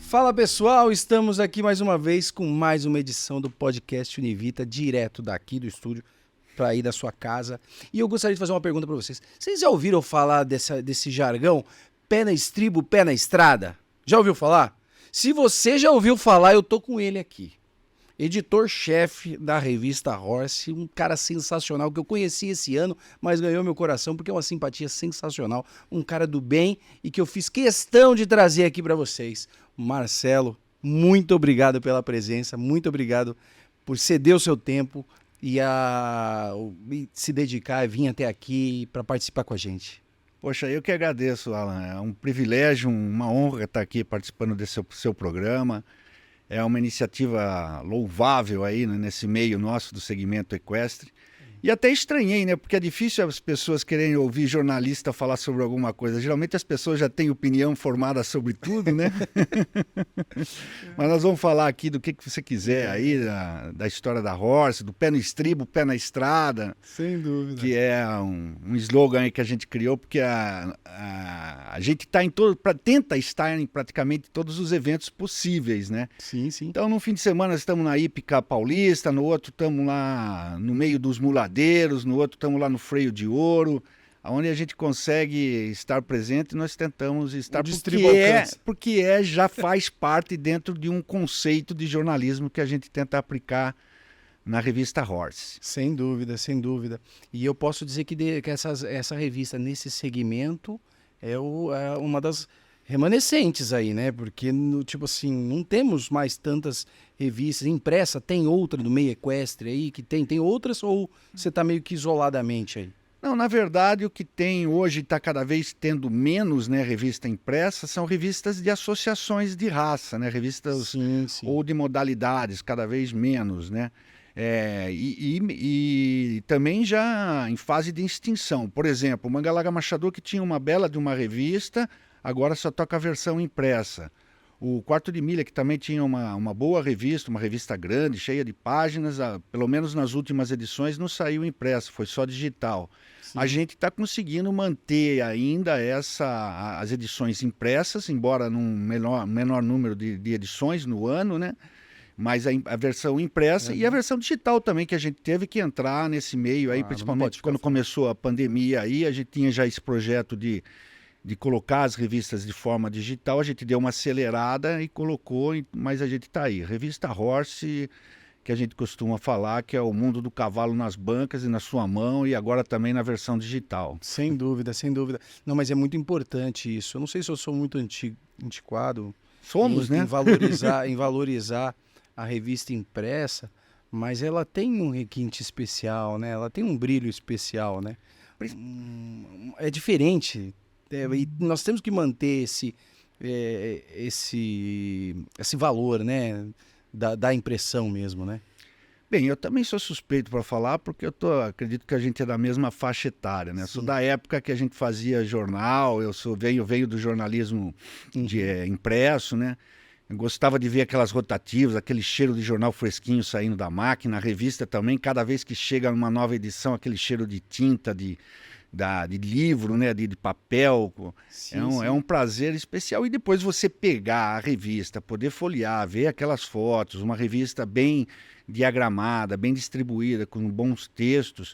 Fala pessoal, estamos aqui mais uma vez com mais uma edição do podcast Univita, direto daqui do estúdio para ir da sua casa. E eu gostaria de fazer uma pergunta para vocês. Vocês já ouviram falar desse jargão, pé na estribo, pé na estrada? Já ouviu falar? Se você já ouviu falar, eu tô com ele aqui. Editor-chefe da revista Horse, um cara sensacional que eu conheci esse ano, mas ganhou meu coração porque é uma simpatia sensacional, um cara do bem e que eu fiz questão de trazer aqui para vocês. Marcelo, muito obrigado pela presença, muito obrigado por ceder o seu tempo e se dedicar e vir até aqui para participar com a gente. Poxa, eu que agradeço, Alan. É um privilégio, uma honra estar aqui participando desse seu programa. É uma iniciativa louvável aí, né, nesse meio nosso do segmento equestre. E até estranhei, né? Porque é difícil as pessoas quererem ouvir jornalista falar sobre alguma coisa. Geralmente as pessoas já têm opinião formada sobre tudo, né? Mas nós vamos falar aqui do que você quiser aí, da história da Horse, do pé no estribo, pé na estrada. Sem dúvida. Que é um slogan aí que a gente criou, porque a gente tenta estar em praticamente todos os eventos possíveis, né? Sim, sim. Então, no fim de semana estamos na Hípica Paulista, no outro estamos lá no meio dos muladeiros, no outro estamos lá no Freio de Ouro, onde a gente consegue estar presente, nós tentamos estar, porque já faz parte dentro de um conceito de jornalismo que a gente tenta aplicar na revista Horse. Sem dúvida, sem dúvida. E eu posso dizer que essa revista, nesse segmento, é uma das remanescentes aí, né? Porque, tipo assim, não temos mais tantas revistas. Impressa, tem outra do meio equestre aí, que tem outras, ou você está meio que isoladamente aí? Não, na verdade, o que tem hoje, está cada vez tendo menos, né, revista impressa, são revistas de associações de raça, né? Revistas sim. Ou de modalidades, cada vez menos, né? E também já em fase de extinção. Por exemplo, o Mangalaga Machador, que tinha uma bela de uma revista, agora só toca a versão impressa. O Quarto de Milha, que também tinha uma boa revista, uma revista grande, cheia de páginas, pelo menos nas últimas edições não saiu impressa, foi só digital. Sim. A gente está conseguindo manter ainda as edições impressas, embora num menor número de edições no ano, né? Mas a versão impressa e a versão digital também, que a gente teve que entrar nesse meio aí, principalmente quando começou a pandemia aí, a gente tinha já esse projeto de colocar as revistas de forma digital, a gente deu uma acelerada e colocou, mas a gente está aí. Revista Horse, que a gente costuma falar, que é o mundo do cavalo nas bancas e na sua mão, e agora também na versão digital. Sem dúvida, sem dúvida. Não, mas é muito importante isso. Eu não sei se eu sou muito antiquado. Somos, né? Em valorizar a revista impressa, mas ela tem um requinte especial, né? Ela tem um brilho especial, né? É diferente. E nós temos que manter esse valor, né? Da impressão mesmo, né? Bem, eu também sou suspeito para falar, porque acredito que a gente é da mesma faixa etária, né? Sou da época que a gente fazia jornal, venho do jornalismo impresso, né? Eu gostava de ver aquelas rotativas, aquele cheiro de jornal fresquinho saindo da máquina, a revista também, cada vez que chega uma nova edição, aquele cheiro de tinta, de livro, né, de papel, é um prazer especial. E depois você pegar a revista, poder folhear, ver aquelas fotos, uma revista bem diagramada, bem distribuída, com bons textos,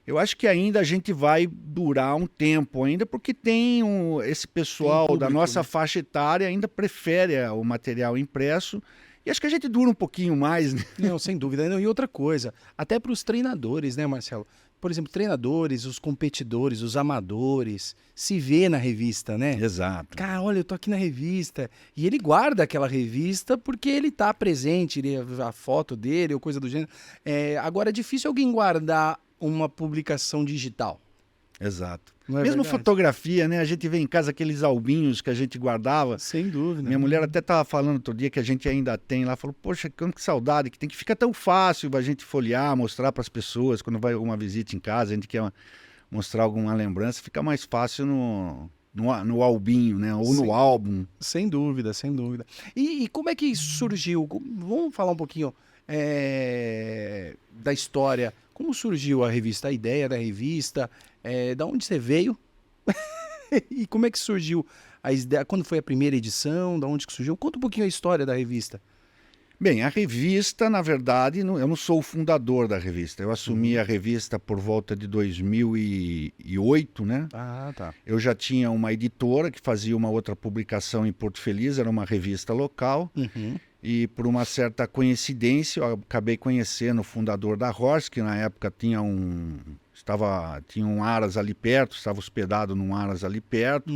eu acho que ainda a gente vai durar um tempo ainda, porque tem esse pessoal público, da nossa faixa etária ainda prefere o material impresso, e acho que a gente dura um pouquinho mais, né? Não, sem dúvida. Não, e outra coisa, até para os treinadores, né, Marcelo? Por exemplo, treinadores, os competidores, os amadores, se vê na revista, né? Exato. Cara, olha, eu tô aqui na revista. E ele guarda aquela revista porque ele tá presente, a foto dele ou coisa do gênero. Agora, é difícil alguém guardar uma publicação digital. Exato. Não é mesmo verdade? Fotografia, né? A gente vê em casa aqueles albinhos que a gente guardava. Sem dúvida. Minha mulher até estava falando outro dia que a gente ainda tem lá. Falou, poxa, que saudade, que fica tão fácil a gente folhear, mostrar para as pessoas. Quando vai alguma visita em casa, a gente quer mostrar alguma lembrança, fica mais fácil no albinho, né? Ou no álbum. Sem dúvida, sem dúvida. E como é que surgiu? Vamos falar um pouquinho da história. Como surgiu a revista, a ideia da revista? Da onde você veio? E como é que surgiu a ideia? Quando foi a primeira edição? Da onde que surgiu? Conta um pouquinho a história da revista. Bem, a revista, na verdade, eu não sou o fundador da revista. Eu assumi a revista por volta de 2008, né? Ah, tá. Eu já tinha uma editora que fazia uma outra publicação em Porto Feliz, era uma revista local. E por uma certa coincidência, eu acabei conhecendo o fundador da Horse, que na época tinha um Aras ali perto, estava hospedado num Aras ali perto.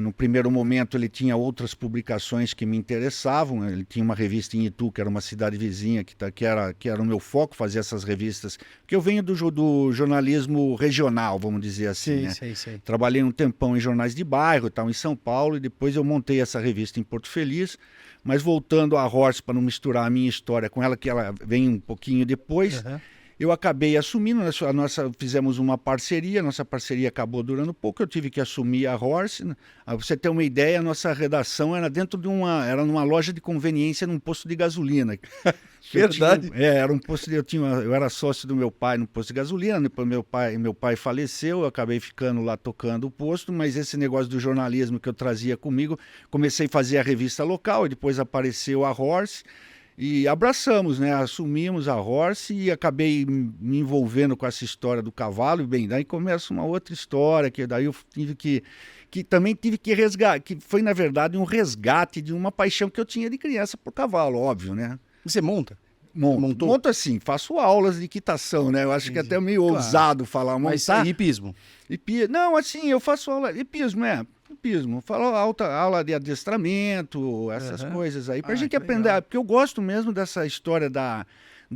No primeiro momento ele tinha outras publicações que me interessavam, ele tinha uma revista em Itu, que era uma cidade vizinha, que era o meu foco, fazer essas revistas, porque eu venho do jornalismo regional, vamos dizer assim, né? Sei. Trabalhei um tempão em jornais de bairro, tal, em São Paulo, e depois eu montei essa revista em Porto Feliz, mas voltando à Horse, para não misturar a minha história com ela, que ela vem um pouquinho depois... Eu acabei assumindo, fizemos uma parceria, nossa parceria acabou durando pouco, eu tive que assumir a Horse. Para você ter uma ideia, a nossa redação era era numa loja de conveniência num posto de gasolina. Verdade? Era um posto eu era sócio do meu pai no posto de gasolina, depois meu pai faleceu, eu acabei ficando lá tocando o posto, mas esse negócio do jornalismo que eu trazia comigo, comecei a fazer a revista local, e depois apareceu a Horse. E abraçamos, né? Assumimos a Horse e acabei me envolvendo com essa história do cavalo. E bem, daí começa uma outra história, que daí eu também tive que resgatar, que foi, na verdade, um resgate de uma paixão que eu tinha de criança por cavalo, óbvio, né? Você monta? Monto assim, faço aulas de equitação, né? Eu acho que é até meio ousado falar montar. Mas hipismo? Não, assim, eu faço aula de hipismo, hipismo. Falo aula de adestramento, essas coisas aí, pra gente aprender, porque eu gosto mesmo dessa história da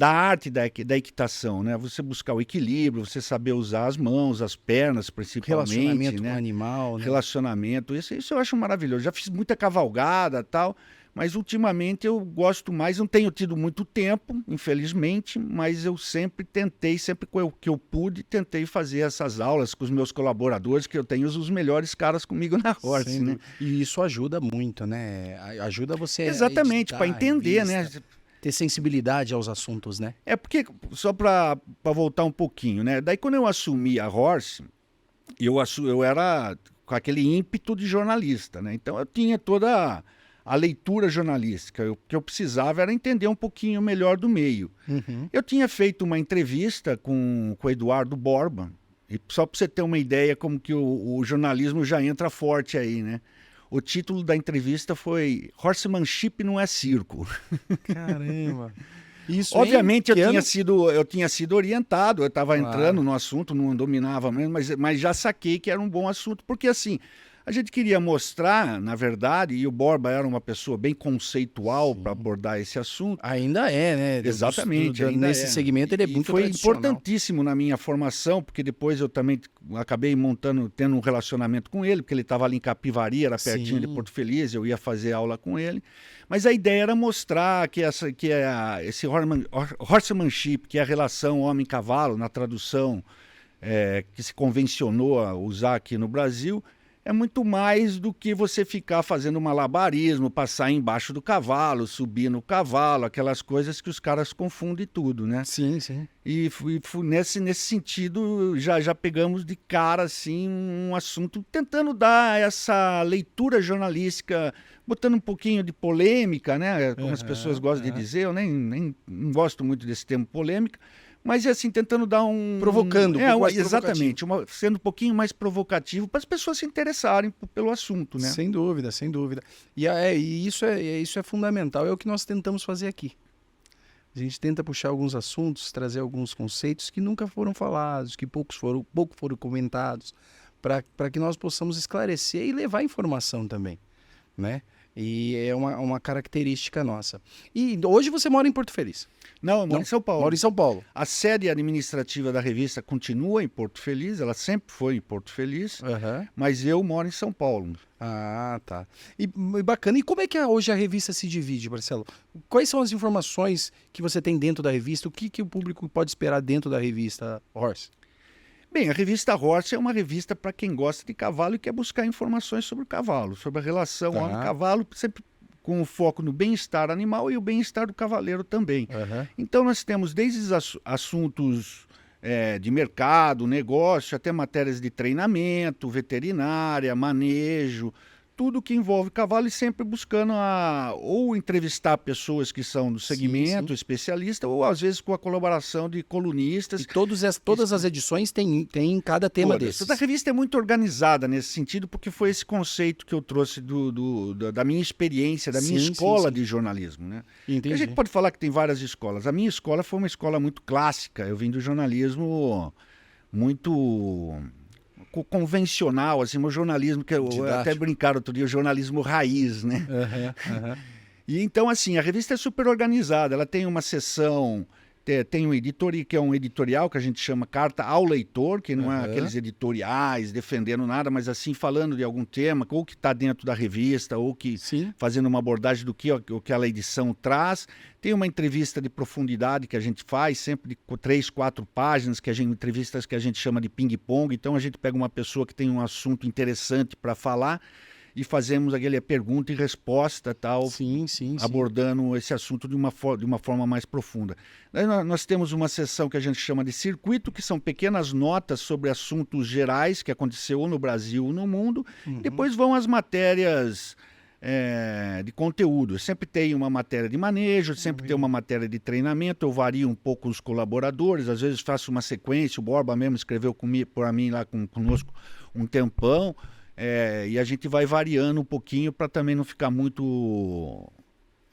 arte da equitação, né? Você buscar o equilíbrio, você saber usar as mãos, as pernas, principalmente. Relacionamento né? com o animal, né? Relacionamento, isso eu acho maravilhoso. Já fiz muita cavalgada, tal, mas ultimamente eu gosto mais, não tenho tido muito tempo, infelizmente, mas eu sempre que eu pude, tentei fazer essas aulas com os meus colaboradores, que eu tenho os melhores caras comigo na Horse, né? E isso ajuda muito, né? Ajuda você exatamente, para entender, né? Ter sensibilidade aos assuntos, né? É porque, só para voltar um pouquinho, né? Daí quando eu assumi a Horse, eu era com aquele ímpeto de jornalista, né? Então eu tinha toda a leitura jornalística. O que eu precisava era entender um pouquinho melhor do meio. Eu tinha feito uma entrevista com o Eduardo Borba, e só para você ter uma ideia como que o jornalismo já entra forte aí, né? O título da entrevista foi Horsemanship não é circo. Caramba! Isso obviamente eu tinha sido orientado, eu estava entrando no assunto, não dominava mesmo, mas já saquei que era um bom assunto, porque assim, a gente queria mostrar, na verdade, e o Borba era uma pessoa bem conceitual para abordar esse assunto. Ainda é, né? Exatamente. Nesse segmento ele é muito foi importantíssimo na minha formação, porque depois eu também acabei tendo um relacionamento com ele, porque ele estava ali em Capivari, era pertinho de Porto Feliz, eu ia fazer aula com ele. Mas a ideia era mostrar que esse horsemanship, que é a relação homem-cavalo, na tradução que se convencionou a usar aqui no Brasil, é muito mais do que você ficar fazendo malabarismo, passar embaixo do cavalo, subir no cavalo, aquelas coisas que os caras confundem tudo, né? Sim. E nesse sentido, já pegamos de cara assim, um assunto, tentando dar essa leitura jornalística, botando um pouquinho de polêmica, né? Como as pessoas gostam de dizer, eu nem não gosto muito desse termo polêmica, mas assim, tentando dar provocando, exatamente, sendo um pouquinho mais provocativo para as pessoas se interessarem pelo assunto, né? Sem dúvida. E isso é fundamental, é o que nós tentamos fazer aqui. A gente tenta puxar alguns assuntos, trazer alguns conceitos que nunca foram falados, que pouco foram comentados, para que nós possamos esclarecer e levar informação também, né? E é uma característica nossa. E hoje você mora em Porto Feliz? Não, eu moro em São Paulo. Moro em São Paulo. A sede administrativa da revista continua em Porto Feliz, ela sempre foi em Porto Feliz, mas eu moro em São Paulo. Ah, tá. E bacana. E como é que hoje a revista se divide, Marcelo? Quais são as informações que você tem dentro da revista? O que o público pode esperar dentro da revista Horse? Bem, a revista Horse é uma revista para quem gosta de cavalo e quer buscar informações sobre o cavalo, sobre a relação homem-cavalo, sempre com o foco no bem-estar animal e o bem-estar do cavaleiro também. Então nós temos desde assuntos de mercado, negócio, até matérias de treinamento, veterinária, manejo, tudo que envolve cavalo e sempre buscando ou entrevistar pessoas que são do segmento, especialista, ou às vezes com a colaboração de colunistas. E todas as edições tem cada tema desses. A revista é muito organizada nesse sentido, porque foi esse conceito que eu trouxe da minha experiência, da minha escola de jornalismo. Né? Entendi. A gente pode falar que tem várias escolas. A minha escola foi uma escola muito clássica. Eu vim do jornalismo muito convencional, assim, o jornalismo que eu até brincar outro dia, o jornalismo raiz, né? E então, assim, a revista é super organizada, ela tem uma seção, tem um editorial, que é um editorial que a gente chama Carta ao Leitor, que não é aqueles editoriais defendendo nada, mas assim, falando de algum tema, ou que está dentro da revista, ou que fazendo uma abordagem do que aquela edição traz. Tem uma entrevista de profundidade que a gente faz, sempre de 3, 4 páginas, entrevistas que a gente chama de ping-pong. Então a gente pega uma pessoa que tem um assunto interessante para falar e fazemos aquele pergunta e resposta, tal, abordando esse assunto de uma forma mais profunda. Daí nós temos uma seção que a gente chama de circuito, que são pequenas notas sobre assuntos gerais que aconteceu no Brasil ou no mundo. Depois vão as matérias de conteúdo. Sempre tem uma matéria de manejo, sempre tem uma matéria de treinamento. Eu vario um pouco os colaboradores, às vezes faço uma sequência. O Borba mesmo escreveu por mim lá conosco um tempão. E a gente vai variando um pouquinho para também não ficar muito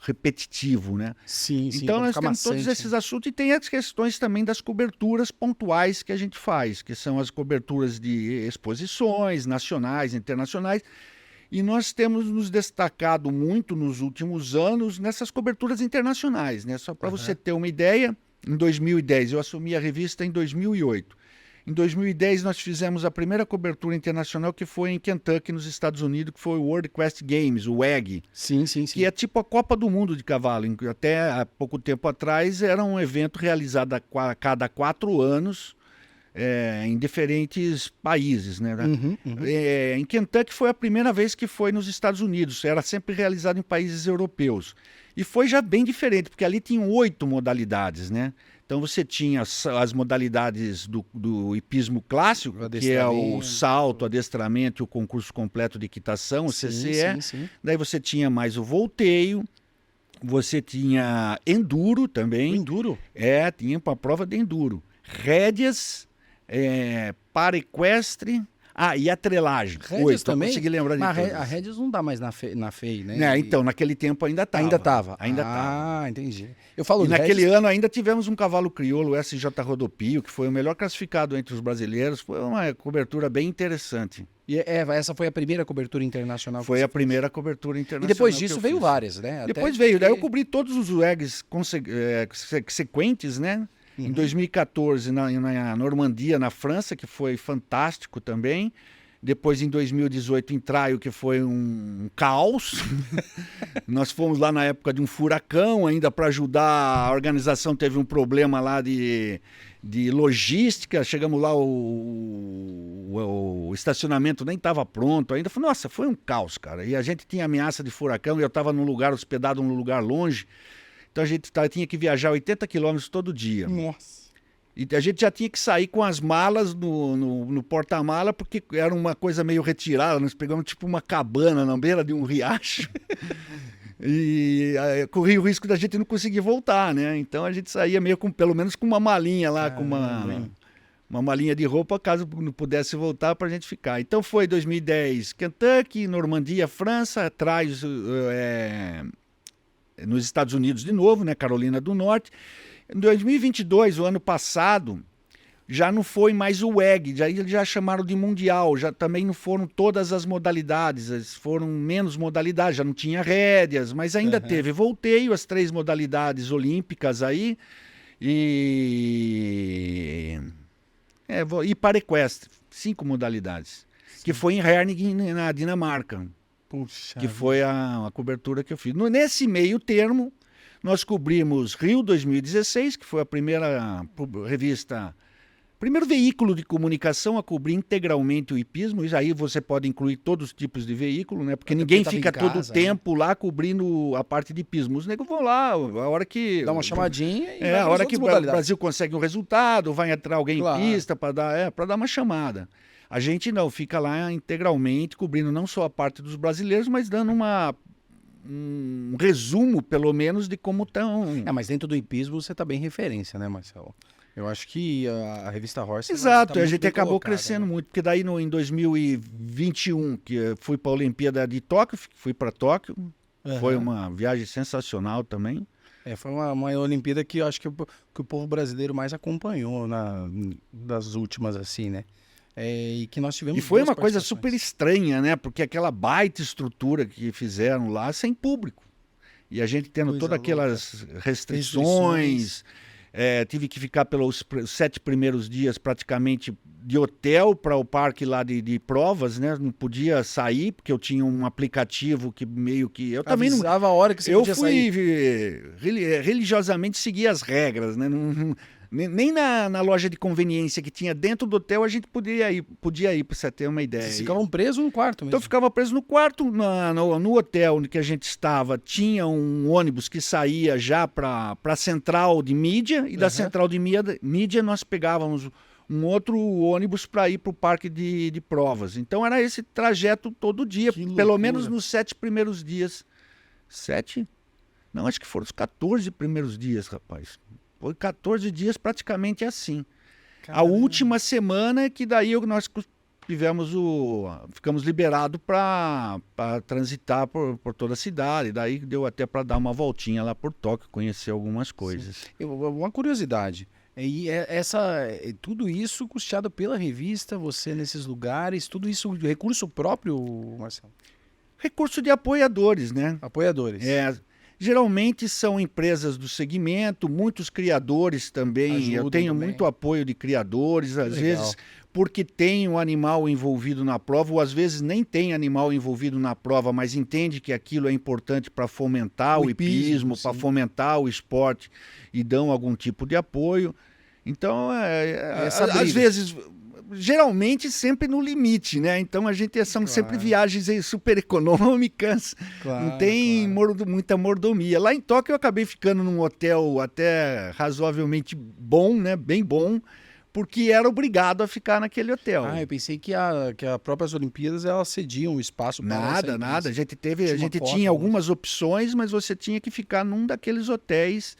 repetitivo, né? Então nós temos todos esses assuntos e tem as questões também das coberturas pontuais que a gente faz, que são as coberturas de exposições nacionais, internacionais. E nós temos nos destacado muito nos últimos anos nessas coberturas internacionais, né? Só para você ter uma ideia, em 2010, eu assumi a revista em 2008. Em 2010, nós fizemos a primeira cobertura internacional, que foi em Kentucky, nos Estados Unidos, que foi o World Equestrian Games, o WEG. Que é tipo a Copa do Mundo de cavalo. Até há pouco tempo atrás, era um evento realizado a cada 4 anos, em diferentes países. Né? Em Kentucky foi a primeira vez que foi nos Estados Unidos. Era sempre realizado em países europeus. E foi já bem diferente, porque ali tinham 8 modalidades, né? Então você tinha as modalidades do hipismo clássico, que é o salto, adestramento e o concurso completo de equitação, o CCE. Daí você tinha mais o volteio, você tinha enduro também. O enduro? Tinha uma prova de enduro. Rédeas, para-equestre... e a trelagem. Rédeas também? Consegui lembrar de todas. A rédeas não dá mais na FEI, né? Então, naquele tempo ainda estava. Ainda estava. Entendi. Eu falo e naquele ano ainda tivemos um cavalo crioulo, o SJ Rodopio, que foi o melhor classificado entre os brasileiros. Foi uma cobertura bem interessante. E essa foi a primeira cobertura internacional? Foi a primeira cobertura internacional. E depois disso veio várias, né? Depois veio. Daí eu cobri todos os WEGs sequentes, né? Em 2014, na Normandia, na França, que foi fantástico também. Depois, em 2018, em Traio, que foi um caos. Nós fomos lá na época de um furacão, ainda para ajudar. A organização teve um problema lá de logística. Chegamos lá, o estacionamento nem estava pronto ainda. Nossa, foi um caos, cara. E a gente tinha ameaça de furacão e eu estava hospedado num lugar longe. Então a gente tinha que viajar 80 quilômetros todo dia. Nossa. E a gente já tinha que sair com as malas no porta-mala, porque era uma coisa meio retirada. Nós pegamos tipo uma cabana na beira de um riacho. E corria o risco da gente não conseguir voltar, né? Então a gente saía meio pelo menos com uma malinha lá, com uma malinha de roupa, caso não pudesse voltar, para a gente ficar. Então foi 2010, Kentucky, Normandia, França, Traios... nos Estados Unidos de novo, né, Carolina do Norte. Em 2022, o ano passado, já não foi mais o WEG, eles já chamaram de Mundial, já também não foram todas as modalidades, foram menos modalidades, já não tinha rédeas, mas ainda teve volteio, as 3 modalidades olímpicas aí, e para-equestre, 5 modalidades, que foi em Herning, na Dinamarca. Puxa, que foi a cobertura que eu fiz. Nesse meio termo, nós cobrimos Rio 2016, que foi a primeira revista Primeiro veículo de comunicação a cobrir integralmente o hipismo, e aí você pode incluir todos os tipos de veículo, né? Porque ninguém fica todo o tempo lá cobrindo a parte de hipismo. Os negros vão lá, a hora que... Dá uma chamadinha e a hora que o Brasil consegue um resultado, vai entrar alguém em pista para dar uma chamada. A gente não, fica lá integralmente, cobrindo não só a parte dos brasileiros, mas dando um resumo, pelo menos, de como estão... mas dentro do hipismo você tá bem referência, né, Marcelo? Eu acho que a revista Horse... Exato, tá a gente acabou colocada, crescendo né? muito, porque daí em 2021, que eu fui para a Olimpíada de Tóquio, fui para Tóquio, foi uma viagem sensacional também. Foi uma Olimpíada que eu acho que o povo brasileiro mais acompanhou das últimas, assim, né? E que nós tivemos. E foi uma coisa super estranha, né? Porque aquela baita estrutura que fizeram lá sem público. E a gente tendo todas aquelas restrições. Tive que ficar pelos 7 primeiros dias praticamente de hotel para o parque lá de provas, né? Não podia sair, porque eu tinha um aplicativo que meio que... Eu também não avisava a hora que você podia sair. Eu fui religiosamente seguir as regras, né? Nem na loja de conveniência que tinha dentro do hotel a gente podia ir, para você ter uma ideia. Vocês ficavam presos no quarto mesmo? Então eu ficava preso no quarto, no hotel onde que a gente estava, tinha um ônibus que saía já para a central de mídia, e da central de mídia nós pegávamos um outro ônibus para ir para o parque de provas. Então era esse trajeto todo dia, pelo menos nos 7 primeiros dias. 7? Não, acho que foram os 14 primeiros dias, rapaz. Foi 14 dias praticamente assim. Caramba. A última semana é que daí nós ficamos liberados para transitar por toda a cidade. Daí deu até para dar uma voltinha lá por Tóquio, conhecer algumas coisas. Uma curiosidade. Tudo isso custeado pela revista, você nesses lugares, tudo isso recurso próprio, Marcelo? Recurso de apoiadores, né? Apoiadores. Geralmente são empresas do segmento, muitos criadores também. Eu tenho muito apoio de criadores, às vezes porque tem um animal envolvido na prova, ou às vezes nem tem animal envolvido na prova, mas entende que aquilo é importante para fomentar o hipismo, para fomentar o esporte, e dão algum tipo de apoio. Então, às vezes... Geralmente sempre no limite, né? Então são sempre viagens super econômicas, não tem muita mordomia. Lá em Tóquio eu acabei ficando num hotel até razoavelmente bom, né? Bem bom, porque era obrigado a ficar naquele hotel. Eu pensei que as próprias Olimpíadas elas cediam o espaço para nada. A gente tinha algumas opções, mas você tinha que ficar num daqueles hotéis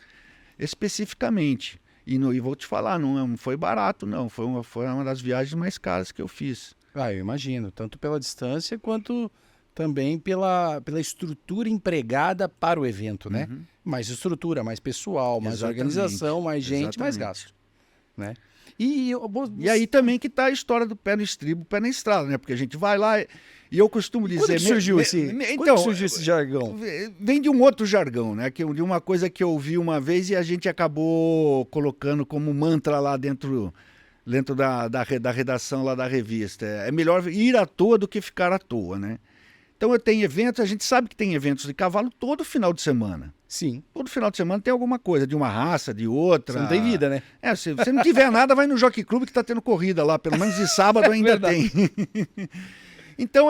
especificamente. E vou te falar, não foi barato, não. Foi uma das viagens mais caras que eu fiz. Eu imagino. Tanto pela distância, quanto também pela estrutura empregada para o evento, né? Mais estrutura, mais pessoal, mais organização, mais gente, mais gasto. Né? E aí também que está a história do pé no estribo, pé na estrada, né? Porque a gente vai lá... E eu costumo dizer... Quando surgiu esse jargão? Vem de um outro jargão, né? De uma coisa que eu ouvi uma vez e a gente acabou colocando como mantra lá dentro da redação lá da revista. É melhor ir à toa do que ficar à toa, né? Então eu tenho eventos, a gente sabe que tem eventos de cavalo todo final de semana. Sim. Todo final de semana tem alguma coisa, de uma raça, de outra. Você não tem vida, né? Se você não tiver nada, vai no Jockey Club que está tendo corrida lá, pelo menos de sábado ainda tem. Então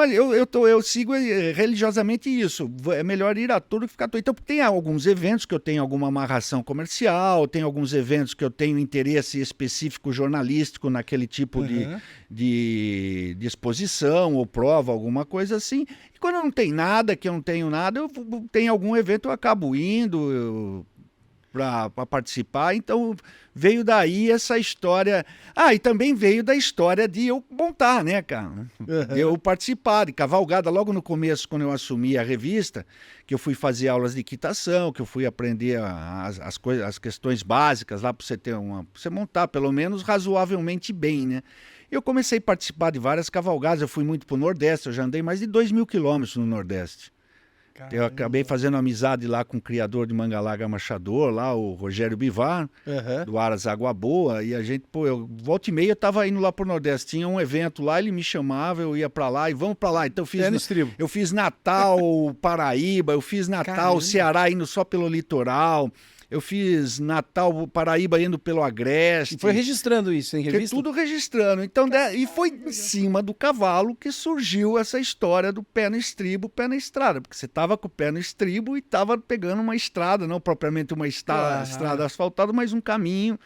eu sigo religiosamente isso. É melhor ir a tudo que ficar à toa. Então tem alguns eventos que eu tenho alguma amarração comercial, tem alguns eventos que eu tenho interesse específico jornalístico naquele tipo de exposição ou prova, alguma coisa assim. E quando eu não tenho nada, que eu não tenho nada, eu tenho algum evento, eu acabo indo para participar. Então veio daí essa história. E também veio da história de eu montar, né, cara? Eu participar de cavalgada logo no começo, quando eu assumi a revista, que eu fui fazer aulas de equitação, que eu fui aprender as questões básicas lá para você montar pelo menos razoavelmente bem, né? Eu comecei a participar de várias cavalgadas, eu fui muito para o Nordeste, eu já andei mais de 2.000 quilômetros no Nordeste. Caramba. Eu acabei fazendo amizade lá com o criador de manga larga machador, lá o Rogério Bivar, do Aras Água Boa, e a gente, eu volta e meia eu tava indo lá pro Nordeste, tinha um evento lá, ele me chamava, eu ia para lá e vamos para lá. Então eu fiz Natal, Paraíba, eu fiz Natal, Ceará, indo só pelo litoral. Eu fiz Natal, Paraíba indo pelo Agreste. E foi registrando isso, em Foi revista? tudo registrando. Então, e foi em cima do cavalo que surgiu essa história do pé no estribo, pé na estrada. Porque você estava com o pé no estribo e estava pegando uma estrada, não propriamente uma estrada asfaltada, mas um caminho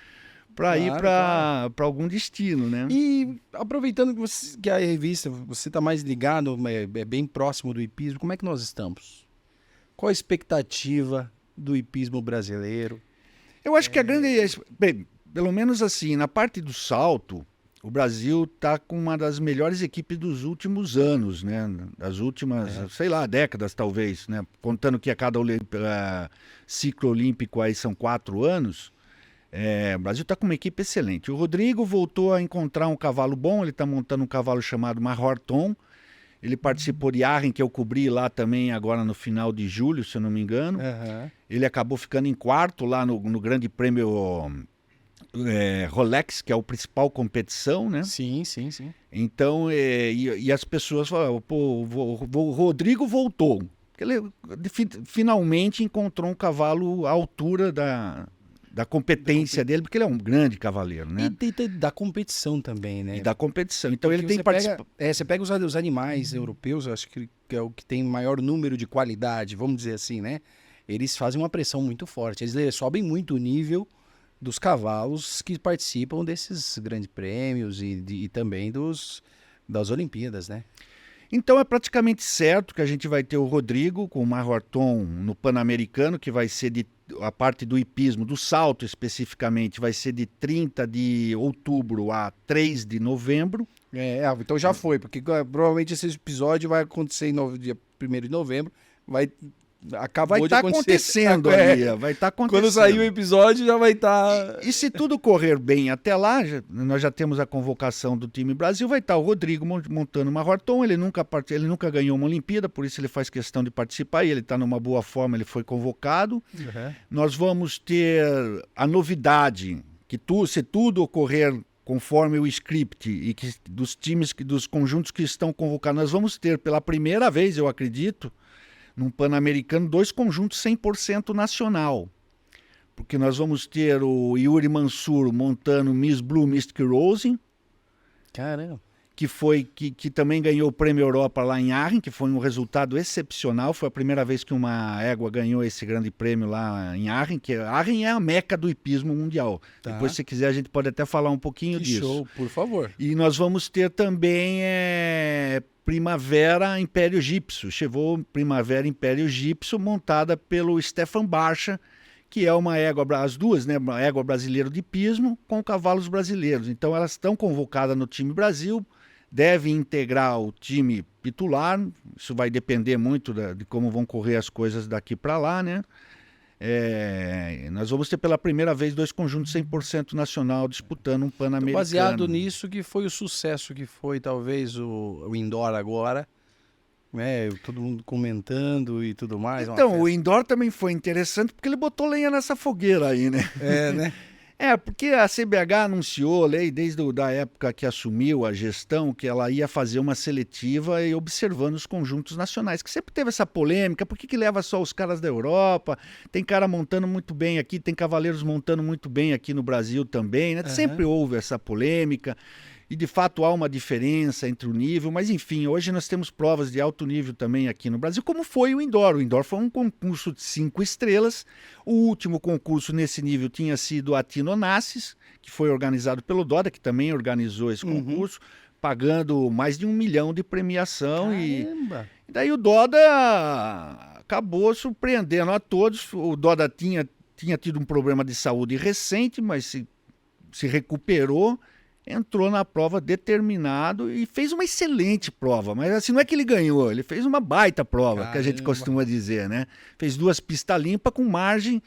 para ir para algum destino, né? E aproveitando que a revista, você está mais ligado, é bem próximo do hipismo, como é que nós estamos? Qual a expectativa do hipismo brasileiro? Eu acho que a grande... Bem, pelo menos assim, na parte do salto, o Brasil está com uma das melhores equipes dos últimos anos, né? Das últimas, sei lá, décadas talvez, né? Contando que a cada ciclo olímpico aí são 4 anos, o Brasil está com uma equipe excelente. O Rodrigo voltou a encontrar um cavalo bom, ele está montando um cavalo chamado Mahorton. Ele participou de Arren, que eu cobri lá também agora no final de julho, se eu não me engano. Ele acabou ficando em quarto lá no Grande Prêmio Rolex, que é a principal competição, né? Sim, sim, sim. Então, e as pessoas falaram, pô, o Rodrigo voltou. Ele finalmente encontrou um cavalo à altura da competência dele, porque ele é um grande cavaleiro, né? E da competição também, né? E da competição. Então porque ele tem participado. Você pega os animais europeus, eu acho que é o que tem maior número de qualidade, vamos dizer assim, né? Eles fazem uma pressão muito forte. Eles sobem muito o nível dos cavalos que participam desses grandes prêmios e também das Olimpíadas, né? Então é praticamente certo que a gente vai ter o Rodrigo com o Mahorton no Pan-Americano, que vai ser a parte do hipismo, do salto especificamente, vai ser de 30 de outubro a 3 de novembro. Então já foi, porque provavelmente esse episódio vai acontecer dia 1º de novembro, acabou de acontecer. Vai estar acontecendo. Quando sair o episódio já vai estar... E se tudo correr bem até lá, nós já temos a convocação do time Brasil, vai estar o Rodrigo montando uma Horton, ele nunca ganhou uma Olimpíada, por isso ele faz questão de participar, e ele está numa boa forma, ele foi convocado. Nós vamos ter a novidade, que se tudo ocorrer conforme o script e que dos conjuntos que estão convocados, nós vamos ter pela primeira vez, eu acredito, num Pan-Americano, 2 conjuntos 100% nacional. Porque nós vamos ter o Yuri Mansur montando Miss Blue Mystic Rose. Caramba. Que também ganhou o Prêmio Europa lá em Arren, que foi um resultado excepcional. Foi a primeira vez que uma égua ganhou esse grande prêmio lá em Arren, que Arren é a meca do hipismo mundial. Tá. Depois, se quiser, a gente pode até falar um pouquinho disso. Show, por favor. E nós vamos ter também Primavera Império Gipso. Chegou Primavera Império Gipso, montada pelo Stefan Barcha, que é uma égua, as duas, né, uma égua brasileira de hipismo com cavalos brasileiros. Então elas estão convocadas no time Brasil, devem integrar o time titular, isso vai depender muito de como vão correr as coisas daqui para lá, né? Nós vamos ter pela primeira vez 2 conjuntos 100% nacional disputando um Pan-Americano. Baseado nisso que foi o sucesso que foi talvez o indoor agora, né? Todo mundo comentando e tudo mais. Então, o indoor também foi interessante porque ele botou lenha nessa fogueira aí, né? Né? Porque a CBH anunciou, desde a época que assumiu a gestão, que ela ia fazer uma seletiva e observando os conjuntos nacionais, que sempre teve essa polêmica, por que leva só os caras da Europa? Tem cara montando muito bem aqui, tem cavaleiros montando muito bem aqui no Brasil também, né? Sempre houve essa polêmica. E de fato há uma diferença entre o nível, mas enfim, hoje nós temos provas de alto nível também aqui no Brasil, como foi o indoor. O indoor foi um concurso de 5 estrelas. O último concurso nesse nível tinha sido a Tino Onassis, que foi organizado pelo Doda, que também organizou esse concurso, pagando mais de 1 milhão de premiação. Caramba. E daí o Doda acabou surpreendendo a todos. O Doda tinha tido um problema de saúde recente, mas se recuperou. Entrou na prova determinado e fez uma excelente prova, mas assim, não é que ele ganhou, ele fez uma baita prova. Caramba. Que a gente costuma dizer, né? Fez 2 pistas limpas com margem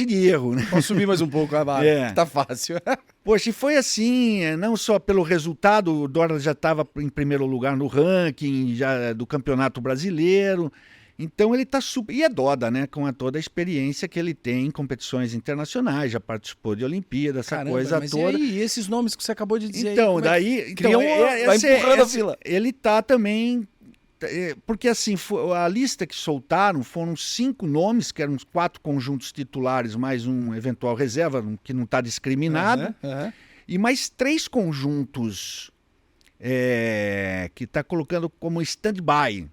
de erro, né? Posso subir mais um pouco a barra, tá fácil. Poxa, e foi assim, não só pelo resultado, o Dora já estava em primeiro lugar no ranking já do Campeonato Brasileiro. Então ele está super... E é Doda, né? Com toda a experiência que ele tem em competições internacionais, já participou de Olimpíada, essa coisa toda. E esses nomes que você acabou de dizer então, aí? Daí... Vai empurrando a fila. Ele está também Porque assim, a lista que soltaram foram 5 nomes, que eram 4 conjuntos titulares, mais um eventual reserva, que não está discriminado, e mais 3 conjuntos que está colocando como stand-by,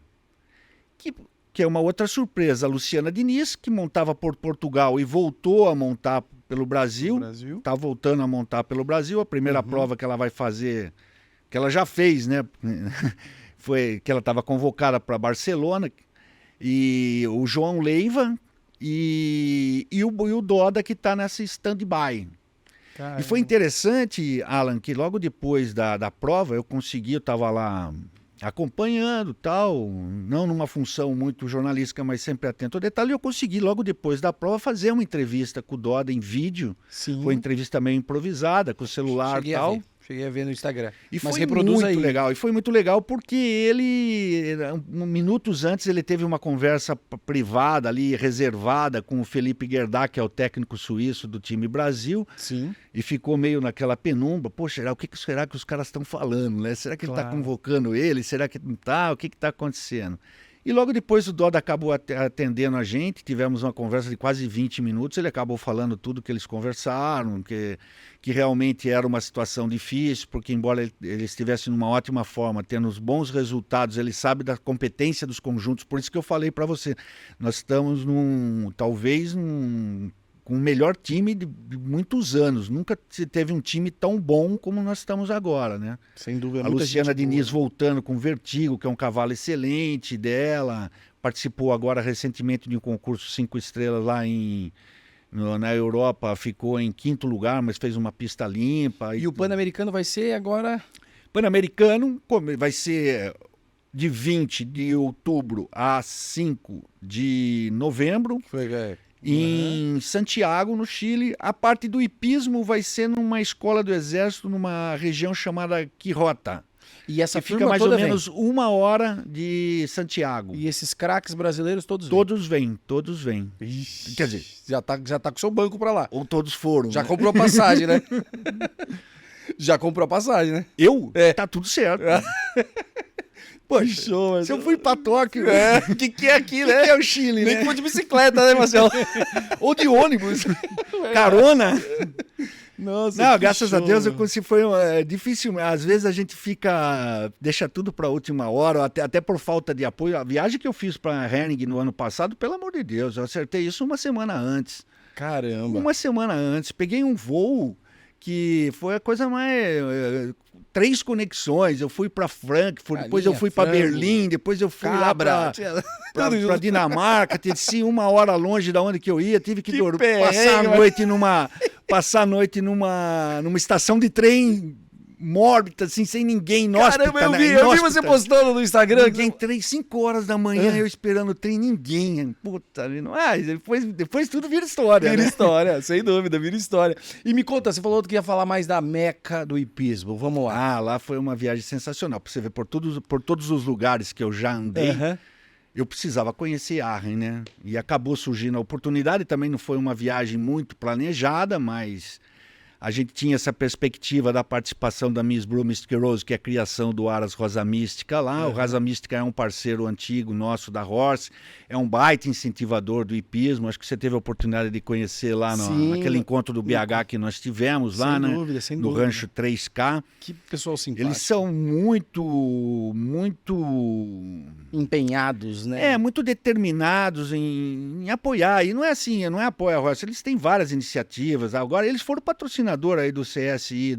que é uma outra surpresa. A Luciana Diniz, que montava por Portugal e voltou a montar pelo Brasil, está voltando a montar pelo Brasil. A primeira prova que ela vai fazer, que ela já fez, né? Foi que ela estava convocada para Barcelona, e o João Leiva e o Doda, que está nessa stand-by. E foi interessante, Alan, que logo depois da prova eu estava lá acompanhando, tal, não numa função muito jornalística, mas sempre atento ao detalhe, eu consegui logo depois da prova fazer uma entrevista com o Doda em vídeo. Sim. Foi uma entrevista meio improvisada, com o celular e tal. Cheguei a ver no Instagram. E mas foi muito legal. E foi muito legal porque ele, minutos antes, ele teve uma conversa privada ali, reservada, com o Felipe Gerdá, que é o técnico suíço do time Brasil. Sim. E ficou meio naquela penumbra. Poxa, o que será que os caras estão falando, né? Será que ele está convocando ele? Será que não está? O que está acontecendo? E logo depois o Doda acabou atendendo a gente, tivemos uma conversa de quase 20 minutos, ele acabou falando tudo que eles conversaram, que realmente era uma situação difícil, porque embora ele estivesse numa ótima forma, tendo os bons resultados, ele sabe da competência dos conjuntos, por isso que eu falei para você, nós estamos com o melhor time de muitos anos. Nunca se teve um time tão bom como nós estamos agora, né? Sem dúvida. A Luciana Diniz voltando com Vertigo, que é um cavalo excelente dela. Participou agora recentemente de um concurso 5 estrelas lá na Europa. Ficou em 5º lugar, mas fez uma pista limpa. E o Pan-Americano vai ser agora? Pan-Americano vai ser de 20 de outubro a 5 de novembro. Em Santiago, no Chile. A parte do hipismo vai ser numa escola do Exército, numa região chamada Quirota. E essa que fica mais ou menos 1 hora de Santiago. E esses craques brasileiros todos vêm? Todos vêm. Ixi, quer dizer, já tá com o seu banco para lá. Ou todos foram. Já comprou a passagem, né? Já comprou a passagem, né? Eu? Tá tudo certo. Poxa, se eu fui pra Tóquio, o que é aqui, né? Que é o Chile, Nem né? que for de bicicleta, né, Marcelo? Ou de ônibus. Carona. Nossa, não, graças a Deus, foi difícil. Às vezes a gente deixa tudo para a última hora, até por falta de apoio. A viagem que eu fiz para Hering no ano passado, pelo amor de Deus, eu acertei isso uma semana antes. Caramba. Uma semana antes. Peguei um voo que foi a coisa mais... 3 conexões, eu fui para Frankfurt, depois eu fui para Berlim, depois eu fui lá para Dinamarca, desci 1 hora longe da onde que eu ia, tive que passar a noite numa estação de trem mórbida, assim, sem ninguém, inóspita. Caramba, eu vi você postando no Instagram. Entrei 5 horas da manhã, eu esperando o trem, ninguém. Puta, depois tudo vira história. Vira né? história, sem dúvida, vira história. E me conta, você falou que ia falar mais da Meca do hipismo, vamos lá. Lá foi uma viagem sensacional, pra você ver, por todos os lugares que eu já andei, eu precisava conhecer Aachen, né? E acabou surgindo a oportunidade, também não foi uma viagem muito planejada, mas... A gente tinha essa perspectiva da participação da Miss Blue Mystic Rose, que é a criação do Aras Rosa Mística lá. O Rosa Mística é um parceiro antigo nosso da Horse, é um baita incentivador do hipismo. Acho que você teve a oportunidade de conhecer lá naquele encontro do BH que nós tivemos lá, né? Sem no dúvida. Rancho 3K. Que pessoal simpático. Eles são muito empenhados, né? Muito determinados em apoiar. E não é assim, não é apoio a Horse. Eles têm várias iniciativas. Agora, eles foram patrocinadores aí do CSI,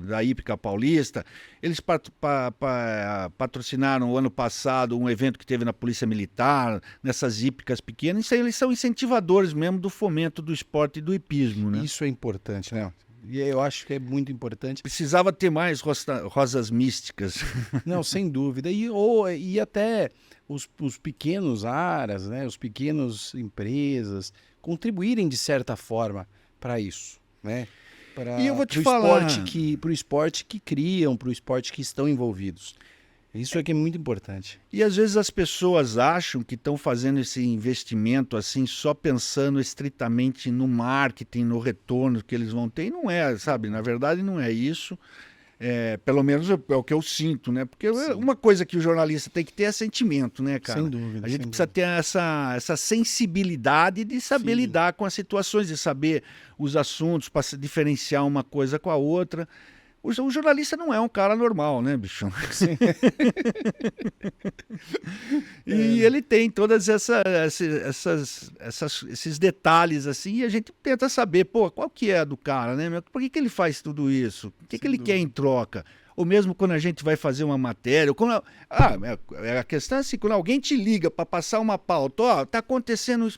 da Hípica Paulista. Eles patrocinaram o ano passado um evento que teve na Polícia Militar, nessas hípicas pequenas. Eles são incentivadores mesmo do fomento do esporte e do hipismo, né? Isso é importante, né? E eu acho que é muito importante. Precisava ter mais rosas místicas. Não, sem dúvida. E até os pequenos aras, né? Os pequenos empresas contribuírem de certa forma para isso, né? E eu vou te falar... Para o esporte que criam, para o esporte que estão envolvidos. Isso é que é muito importante. E às vezes as pessoas acham que estão fazendo esse investimento assim, só pensando estritamente no marketing, no retorno que eles vão ter. E não é, sabe? Na verdade não é isso. Pelo menos é o que eu sinto, né? Porque uma coisa que o jornalista tem que ter é sentimento, né, cara? Sem dúvida. A gente sem precisa ter essa sensibilidade de saber lidar com as situações, de saber os assuntos, para diferenciar uma coisa com a outra. O jornalista não é um cara normal, né, bicho? Sim. E ele tem todas esses detalhes assim, e a gente tenta saber, pô, qual que é a do cara, né? Por que ele faz tudo isso? O que ele quer em troca? Ou mesmo quando a gente vai fazer uma matéria, ou quando, a questão é assim, quando alguém te liga para passar uma pauta, ó, tá acontecendo isso,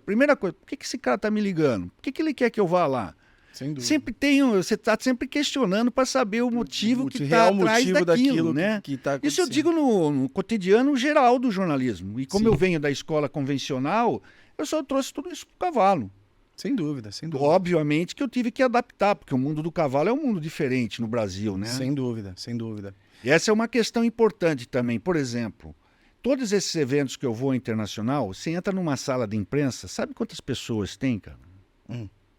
primeira coisa, por que esse cara tá me ligando? Por que ele quer que eu vá lá? Sem dúvida. Sempre você está sempre questionando para saber o motivo que está atrás daquilo, né? Que tá Isso eu digo no cotidiano geral do jornalismo. E como eu venho da escola convencional, eu só trouxe tudo isso para o cavalo. Sem dúvida, sem dúvida. Obviamente que eu tive que adaptar, porque o mundo do cavalo é um mundo diferente no Brasil, né? Sem dúvida, sem dúvida. E essa é uma questão importante também. Por exemplo, todos esses eventos que eu vou internacional, você entra numa sala de imprensa, sabe quantas pessoas tem, cara?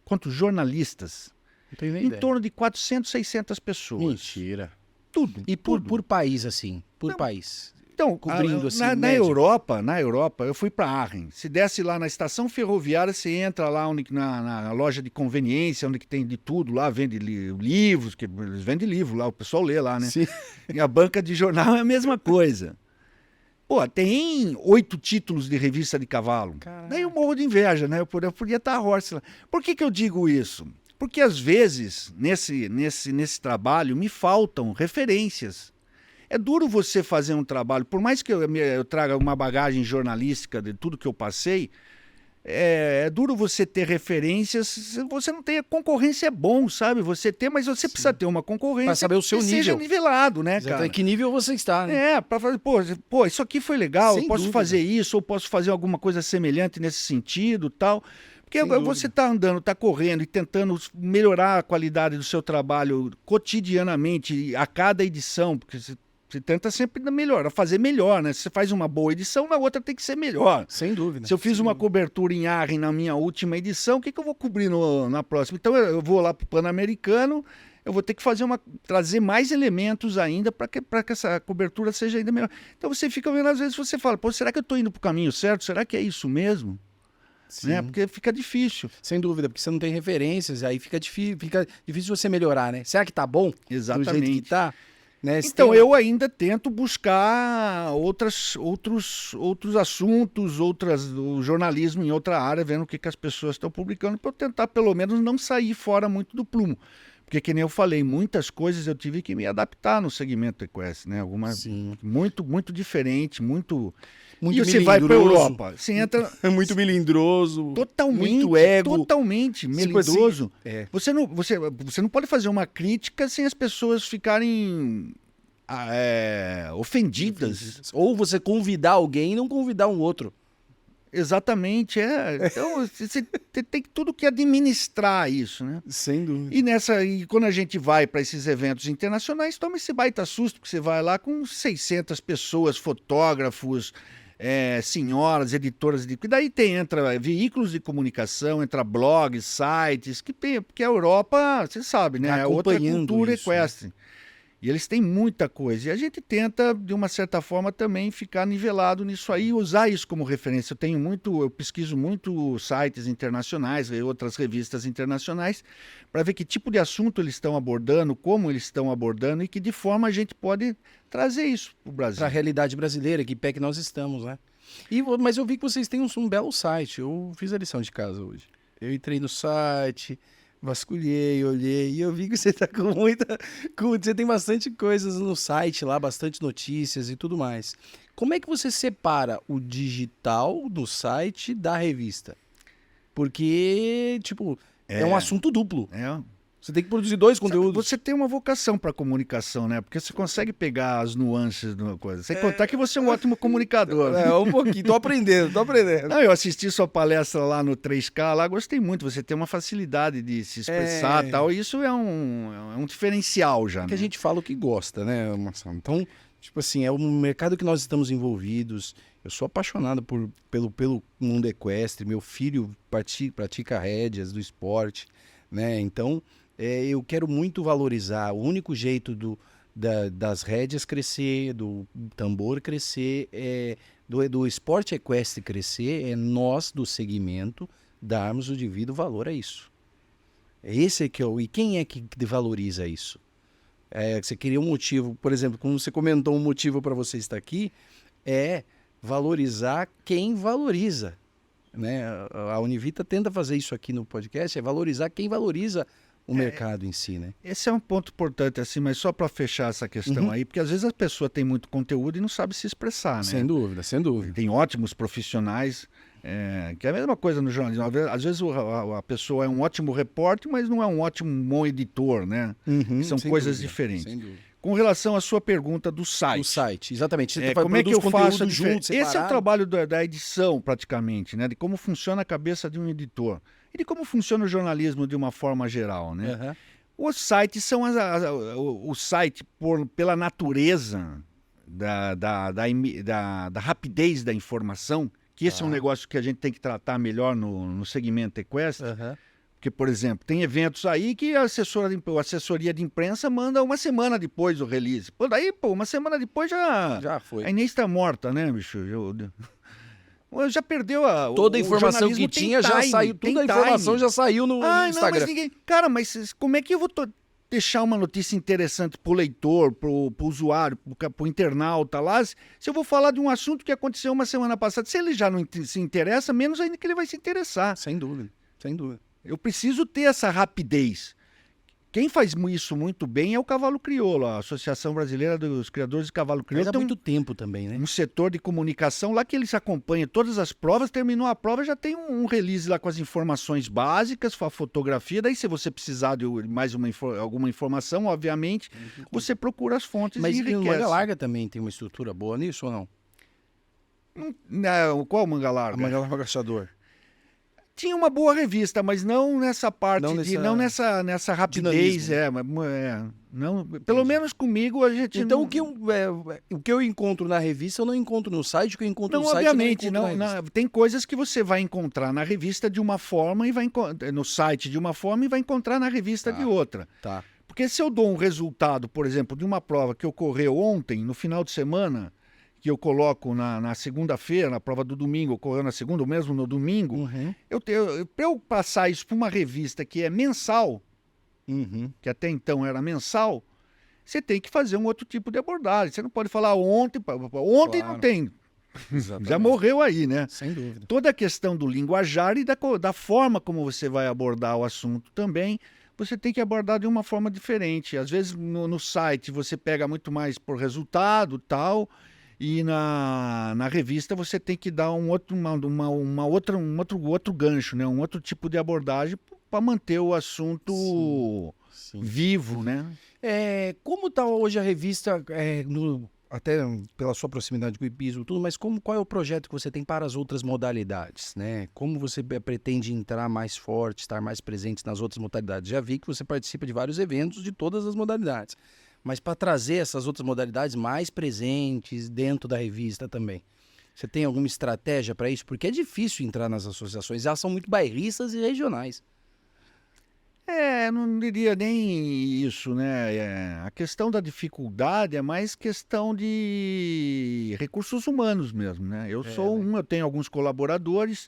Quantos jornalistas? Não tenho nem em ideia. torno de 400, 600 pessoas. Mentira. Tudo. E por país, assim? Por país? Então, cobrindo assim, na Europa, eu fui para Aachen. Se desce lá na estação ferroviária, você entra lá na loja de conveniência, onde que tem de tudo lá, vende livros, que eles vendem livro lá, o pessoal lê lá, né? Sim. E a banca de jornal é a mesma coisa. Pô, tem 8 títulos de revista de cavalo. Caraca. Daí eu morro de inveja, né? Eu podia estar a horse lá. Por que eu digo isso? Porque às vezes, nesse trabalho, me faltam referências. É duro você fazer um trabalho, por mais que eu traga uma bagagem jornalística de tudo que eu passei, é duro você ter referências, se você não tem a concorrência é bom, sabe? Você ter, mas você precisa ter uma concorrência para saber o seu que nível. seja nivelado, né, cara? Em que nível você está, né? Para fazer, pô, isso aqui foi legal, Sem eu posso dúvida. fazer isso, ou posso fazer alguma coisa semelhante nesse sentido, tal. Porque Sem você dúvida. está andando, está correndo e tentando melhorar a qualidade do seu trabalho cotidianamente, a cada edição, porque você tenta sempre melhorar, fazer melhor, né? Se você faz uma boa edição, na outra tem que ser melhor. Sem dúvida. Se eu fiz uma cobertura em Aachen na minha última edição, o que eu vou cobrir na próxima? Então eu vou lá para o Pan-Americano, eu vou ter que trazer mais elementos ainda para que essa cobertura seja ainda melhor. Então você fica vendo, às vezes você fala, pô, será que eu estou indo para o caminho certo? Será que é isso mesmo? Né? Porque fica difícil. Sem dúvida, porque você não tem referências, aí fica difícil você melhorar, né? Será que tá bom? Exatamente. Do jeito que tá? Né? Então eu ainda tento buscar outros assuntos, o jornalismo em outra área, vendo o que as pessoas estão publicando, para eu tentar pelo menos não sair fora muito do plumo. Porque, que nem eu falei, muitas coisas eu tive que me adaptar no segmento equestre, né? Algumas muito diferente, muito e você vai para a Europa, você entra... É muito melindroso. Totalmente, muito ego. totalmente Tipo assim, melindroso. Você não pode fazer uma crítica sem as pessoas ficarem ofendidas. Ou você convidar alguém e não convidar um outro. Exatamente, Então, você tem tudo que administrar isso, né? Sem dúvida. E quando a gente vai para esses eventos internacionais, toma esse baita susto, porque você vai lá com 600 pessoas, fotógrafos, senhoras, editoras, e daí entra veículos de comunicação, entra blogs, sites, porque a Europa, você sabe, né? É outra cultura equestre. Né? E eles têm muita coisa. E a gente tenta, de uma certa forma, também ficar nivelado nisso aí e usar isso como referência. Eu pesquiso muito sites internacionais e outras revistas internacionais para ver que tipo de assunto eles estão abordando, como eles estão abordando e que de forma a gente pode trazer isso para o Brasil. Para a realidade brasileira, que pé que nós estamos, né? Mas eu vi que vocês têm um belo site. Eu fiz a lição de casa hoje. Eu entrei no site... Vasculhei, olhei e eu vi que você tá com você tem bastante coisas no site lá, bastante notícias e tudo mais. Como é que você separa o digital do site da revista? Porque, tipo, é um assunto duplo. Você tem que produzir dois conteúdos. Você tem uma vocação para comunicação, né? Porque você consegue pegar as nuances de uma coisa. Sem contar que você é um ótimo comunicador. Um pouquinho. Tô aprendendo. Não, eu assisti sua palestra lá no 3K, lá gostei muito. Você tem uma facilidade de se expressar e tal. E isso é um diferencial já, né? Que a gente fala o que gosta, né, Marcelo? Então, tipo assim, é um mercado que nós estamos envolvidos. Eu sou apaixonado pelo mundo equestre. Meu filho pratica rédeas do esporte, né? Então... eu quero muito valorizar. O único jeito das rédeas crescer, do tambor crescer, do esporte equestre crescer, é nós, do segmento, darmos o devido valor a isso. Esse é que e quem é que valoriza isso? Você queria um motivo, por exemplo, como você comentou, um motivo para você estar aqui é valorizar quem valoriza, né? A Univita tenta fazer isso aqui no podcast, é valorizar quem valoriza o mercado em si, né? Esse é um ponto importante, assim, mas só para fechar essa questão aí, porque às vezes a pessoa tem muito conteúdo e não sabe se expressar, né? Sem dúvida, sem dúvida. Tem ótimos profissionais, que é a mesma coisa no jornalismo. Às vezes a pessoa é um ótimo repórter, mas não é um ótimo bom editor, né? São coisas diferentes. Sem dúvida. Com relação à sua pergunta do site. O site, exatamente. Você Como é que eu faço junto, Esse é o trabalho da edição, praticamente, né? De como funciona a cabeça de um editor. E de como funciona o jornalismo de uma forma geral, né? Os sites são o site, pela natureza da rapidez da informação, que esse é um negócio que a gente tem que tratar melhor no segmento equestre. Porque, por exemplo, tem eventos aí que a assessoria de imprensa manda uma semana depois o release. Uma semana depois já foi. A Inês está morta, né, bicho? Já perdeu toda a informação que tinha, já saiu. Toda a informação já saiu no Instagram. Mas como é que eu vou deixar uma notícia interessante pro leitor, pro usuário, pro internauta lá, se eu vou falar de um assunto que aconteceu uma semana passada? Se ele já não se interessa, menos ainda que ele vai se interessar. Sem dúvida, sem dúvida. Eu preciso ter essa rapidez. Quem faz isso muito bem é o Cavalo Crioulo, a Associação Brasileira dos Criadores de Cavalo Crioulo. Mas há muito tempo também, né? Um setor de comunicação lá que eles acompanham todas as provas, terminou a prova, já tem um release lá com as informações básicas, com a fotografia. Daí, se você precisar de mais alguma informação, obviamente, você procura as fontes e enriquece. Mas o Manga Larga também tem uma estrutura boa nisso ou não? Não, qual Manga Larga? A Manga Larga Agachador. Tinha uma boa revista, mas não nessa parte, não nessa rapidez. Não, pelo menos comigo a gente. Então, o que eu encontro na revista, eu não encontro no site, o que eu encontro no site. Obviamente, tem coisas que você vai encontrar na revista de uma forma e no site de uma forma e vai encontrar na revista de outra. Tá. Porque se eu dou um resultado, por exemplo, de uma prova que ocorreu ontem, no final de semana, que eu coloco na segunda-feira, na prova do domingo, ocorreu na segunda, ou mesmo no domingo, para eu passar isso para uma revista que é mensal, que até então era mensal, você tem que fazer um outro tipo de abordagem. Você não pode falar ontem claro. Não tem. Exatamente. Já morreu aí, né? Sem dúvida. Toda a questão do linguajar e da forma como você vai abordar o assunto também, você tem que abordar de uma forma diferente. Às vezes no site você pega muito mais por resultado tal. E na revista você tem que dar um outro gancho, né? Um outro tipo de abordagem para manter o assunto vivo, né? Como está hoje a revista, até pela sua proximidade com o hipismo, tudo, mas qual é o projeto que você tem para as outras modalidades, né? Como você pretende entrar mais forte, estar mais presente nas outras modalidades? Já vi que você participa de vários eventos de todas as modalidades. Mas para trazer essas outras modalidades mais presentes dentro da revista também. Você tem alguma estratégia para isso? Porque é difícil entrar nas associações, elas são muito bairristas e regionais. Não diria nem isso, né? A questão da dificuldade é mais questão de recursos humanos mesmo, né? Eu tenho alguns colaboradores,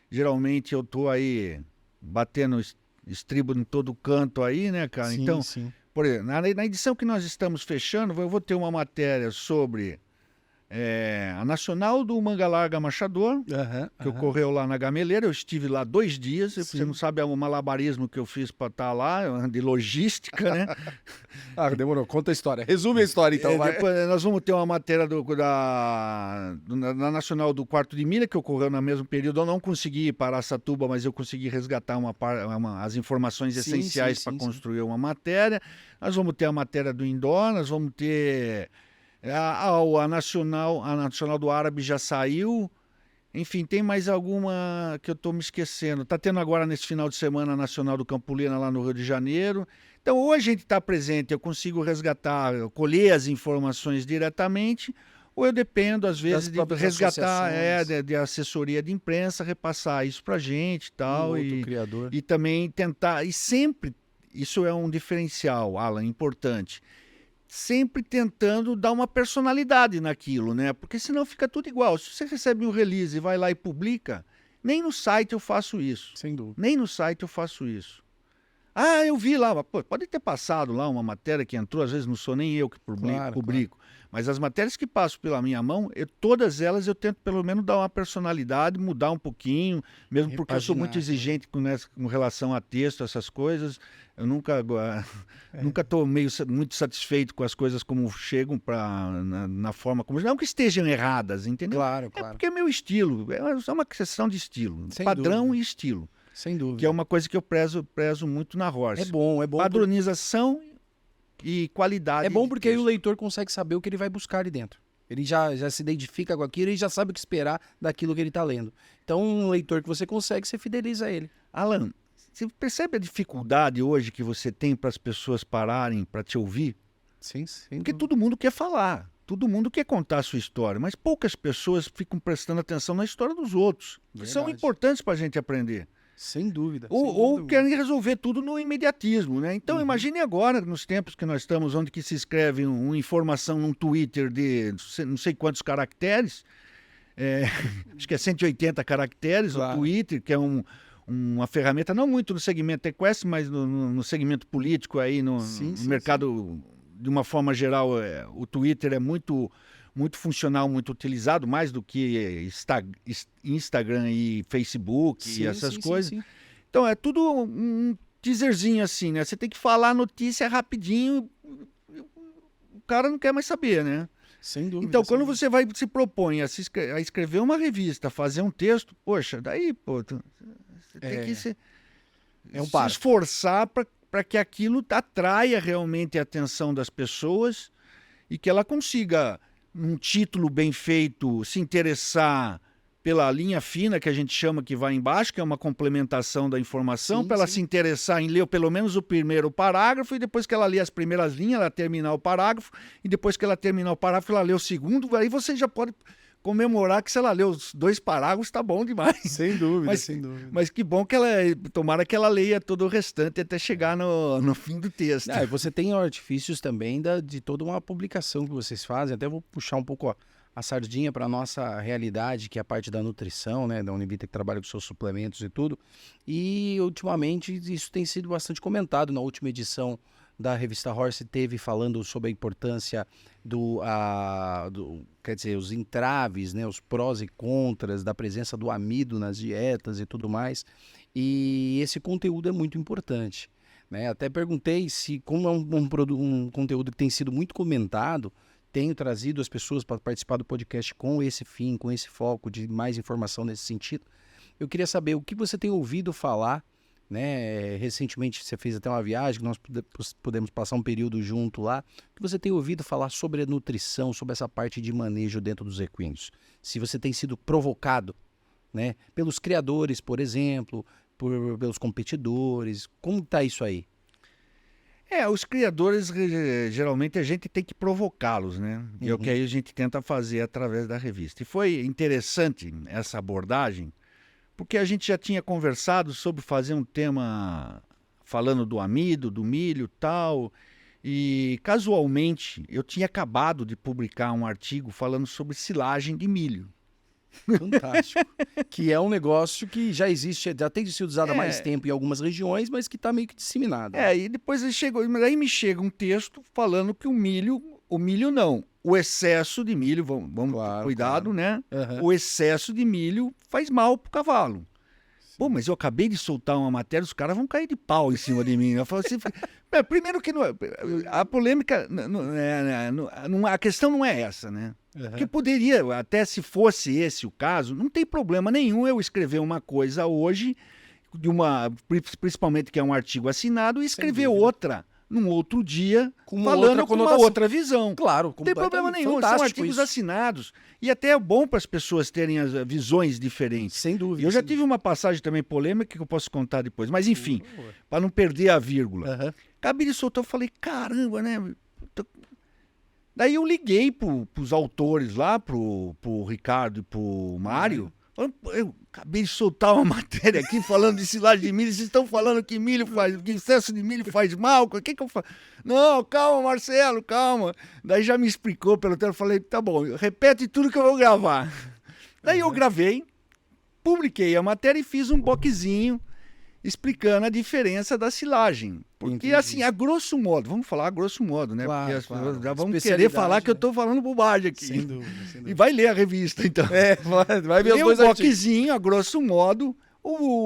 geralmente eu estou aí batendo estribo em todo canto aí, né, cara? Sim, então, sim. Por exemplo, na edição que nós estamos fechando, eu vou ter uma matéria sobre a Nacional do Manga Larga Machador, que ocorreu lá na Gameleira. Eu estive lá 2 dias. Você não sabe o malabarismo que eu fiz para estar lá, de logística, né? Demorou. Conta a história. Resume a história, então. Depois nós vamos ter uma matéria na Nacional do Quarto de Milha, que ocorreu no mesmo período. Eu não consegui ir para Araçatuba, mas eu consegui resgatar as informações essenciais para construir uma matéria. Nós vamos ter a matéria do indoor, nós vamos ter... A Nacional do Árabe já saiu. Enfim, tem mais alguma que eu estou me esquecendo. Está tendo agora, nesse final de semana, a Nacional do Campolina, lá no Rio de Janeiro. Então, ou a gente está presente, eu consigo resgatar, colher as informações diretamente, ou eu dependo, às vezes, de resgatar de assessoria de imprensa, repassar isso para a gente e tal. Criador. E também tentar... E sempre isso é um diferencial, Alan, importante. Sempre tentando dar uma personalidade naquilo, né? Porque senão fica tudo igual. Se você recebe um release e vai lá e publica, nem no site eu faço isso. Sem dúvida. Nem no site eu faço isso. Ah, eu vi lá, pô, pode ter passado lá uma matéria que entrou, às vezes não sou nem eu que publico. Mas as matérias que passam pela minha mão, todas elas eu tento pelo menos dar uma personalidade, mudar um pouquinho, mesmo porque eu sou muito exigente com relação a texto, essas coisas. Eu nunca estou muito satisfeito com as coisas como chegam na forma como... Não que estejam erradas, entendeu? Claro. Porque é meu estilo, é uma questão de estilo, Sem padrão dúvida. e estilo. Sem dúvida. Que é uma coisa que eu prezo muito na Horse. É bom. Padronização e qualidade. É bom porque aí o leitor consegue saber o que ele vai buscar ali dentro. Ele já se identifica com aquilo e já sabe o que esperar daquilo que ele está lendo. Então, um leitor que você consegue, você fideliza ele. Alan, você percebe a dificuldade hoje que você tem para as pessoas pararem para te ouvir? Sim. Porque todo mundo quer falar, todo mundo quer contar a sua história, mas poucas pessoas ficam prestando atenção na história dos outros, que são importantes para a gente aprender. Sem dúvida. Ou querem resolver tudo no imediatismo, né? Então, imagine agora, nos tempos que nós estamos, onde que se escreve uma informação num Twitter de não sei quantos caracteres, acho que é 180 caracteres, o Twitter, que é uma ferramenta, não muito no segmento equestre, mas no segmento político aí, no mercado, de uma forma geral, o Twitter é muito funcional, muito utilizado, mais do que Instagram e Facebook e essas coisas. Sim. Então, é tudo um teaserzinho assim, né? Você tem que falar a notícia rapidinho, o cara não quer mais saber, né? Sem dúvida. Então, quando você se propõe a escrever uma revista, fazer um texto, poxa, daí, você tem que se esforçar para que aquilo atraia realmente a atenção das pessoas e que ela consiga, num título bem feito, se interessar pela linha fina que a gente chama que vai embaixo, que é uma complementação da informação, para ela se interessar em ler pelo menos o primeiro parágrafo, e depois que ela lê as primeiras linhas, ela terminar o parágrafo, e depois que ela terminar o parágrafo, ela lê o segundo, aí você já pode comemorar que se ela leu os 2 parágrafos, tá bom demais. Sem dúvida, sem dúvida. Mas que bom que tomara que ela leia todo o restante até chegar no fim do texto. E você tem artifícios também de toda uma publicação que vocês fazem, até vou puxar um pouco a sardinha para a nossa realidade, que é a parte da nutrição, né, da Univita, que trabalha com seus suplementos e tudo, e ultimamente isso tem sido bastante comentado. Na última edição da revista Horse teve falando sobre a importância quer dizer, os entraves, né, os prós e contras da presença do amido nas dietas e tudo mais, e esse conteúdo é muito importante, né? Até perguntei se, como é um conteúdo que tem sido muito comentado, tenho trazido as pessoas para participar do podcast com esse fim, com esse foco de mais informação nesse sentido. Eu queria saber o que você tem ouvido falar, né? Recentemente você fez até uma viagem, que nós pudemos passar um período junto lá. O que você tem ouvido falar sobre a nutrição, sobre essa parte de manejo dentro dos equinos? Se você tem sido provocado, né, pelos criadores, por exemplo, pelos competidores, como está isso aí? Os criadores, geralmente a gente tem que provocá-los, né? E é o que aí a gente tenta fazer através da revista. E foi interessante essa abordagem, porque a gente já tinha conversado sobre fazer um tema falando do amido, do milho e tal, e casualmente eu tinha acabado de publicar um artigo falando sobre silagem de milho. Fantástico. Que é um negócio que já existe, já tem sido usado há mais tempo em algumas regiões, mas que está meio que disseminado. E depois aí me chega um texto falando que o milho não, o excesso de milho, vamos cuidado, né? O excesso de milho faz mal pro cavalo. Pô, mas eu acabei de soltar uma matéria, os caras vão cair de pau em cima de mim. Eu falo assim, primeiro que a polêmica, a questão não é essa, né? Porque poderia, até se fosse esse o caso, não tem problema nenhum eu escrever uma coisa hoje, principalmente que é um artigo assinado, e escrever outra num outro dia, falando com uma outra visão. Claro, não tem problema nenhum, são artigos assinados. E até é bom para as pessoas terem as visões diferentes. Sem dúvida. E eu já tive uma passagem também polêmica que eu posso contar depois. Mas enfim, para não perder a vírgula. Acabei de soltar, eu falei, caramba, né? Daí eu liguei para os autores lá, pro Ricardo e pro Mário. Falando, pô, eu acabei de soltar uma matéria aqui falando de silagem de milho, vocês estão falando que milho faz, que excesso de milho faz mal, o que que eu faço? Não, calma, Marcelo, calma. Daí já me explicou pelo telefone, falei, tá bom, repete tudo que eu vou gravar. Daí eu gravei, publiquei a matéria e fiz um boxzinho explicando a diferença da silagem. Porque, Entendi. assim, a grosso modo, vamos falar a grosso modo, né? Claro, Porque as claro. pessoas já vão querer Especialidade, falar que eu né? estou falando bobagem aqui. Sem dúvida, sem E dúvida. vai ler a revista, então. Vai ver os E dois o artigos. boxzinho, a grosso modo,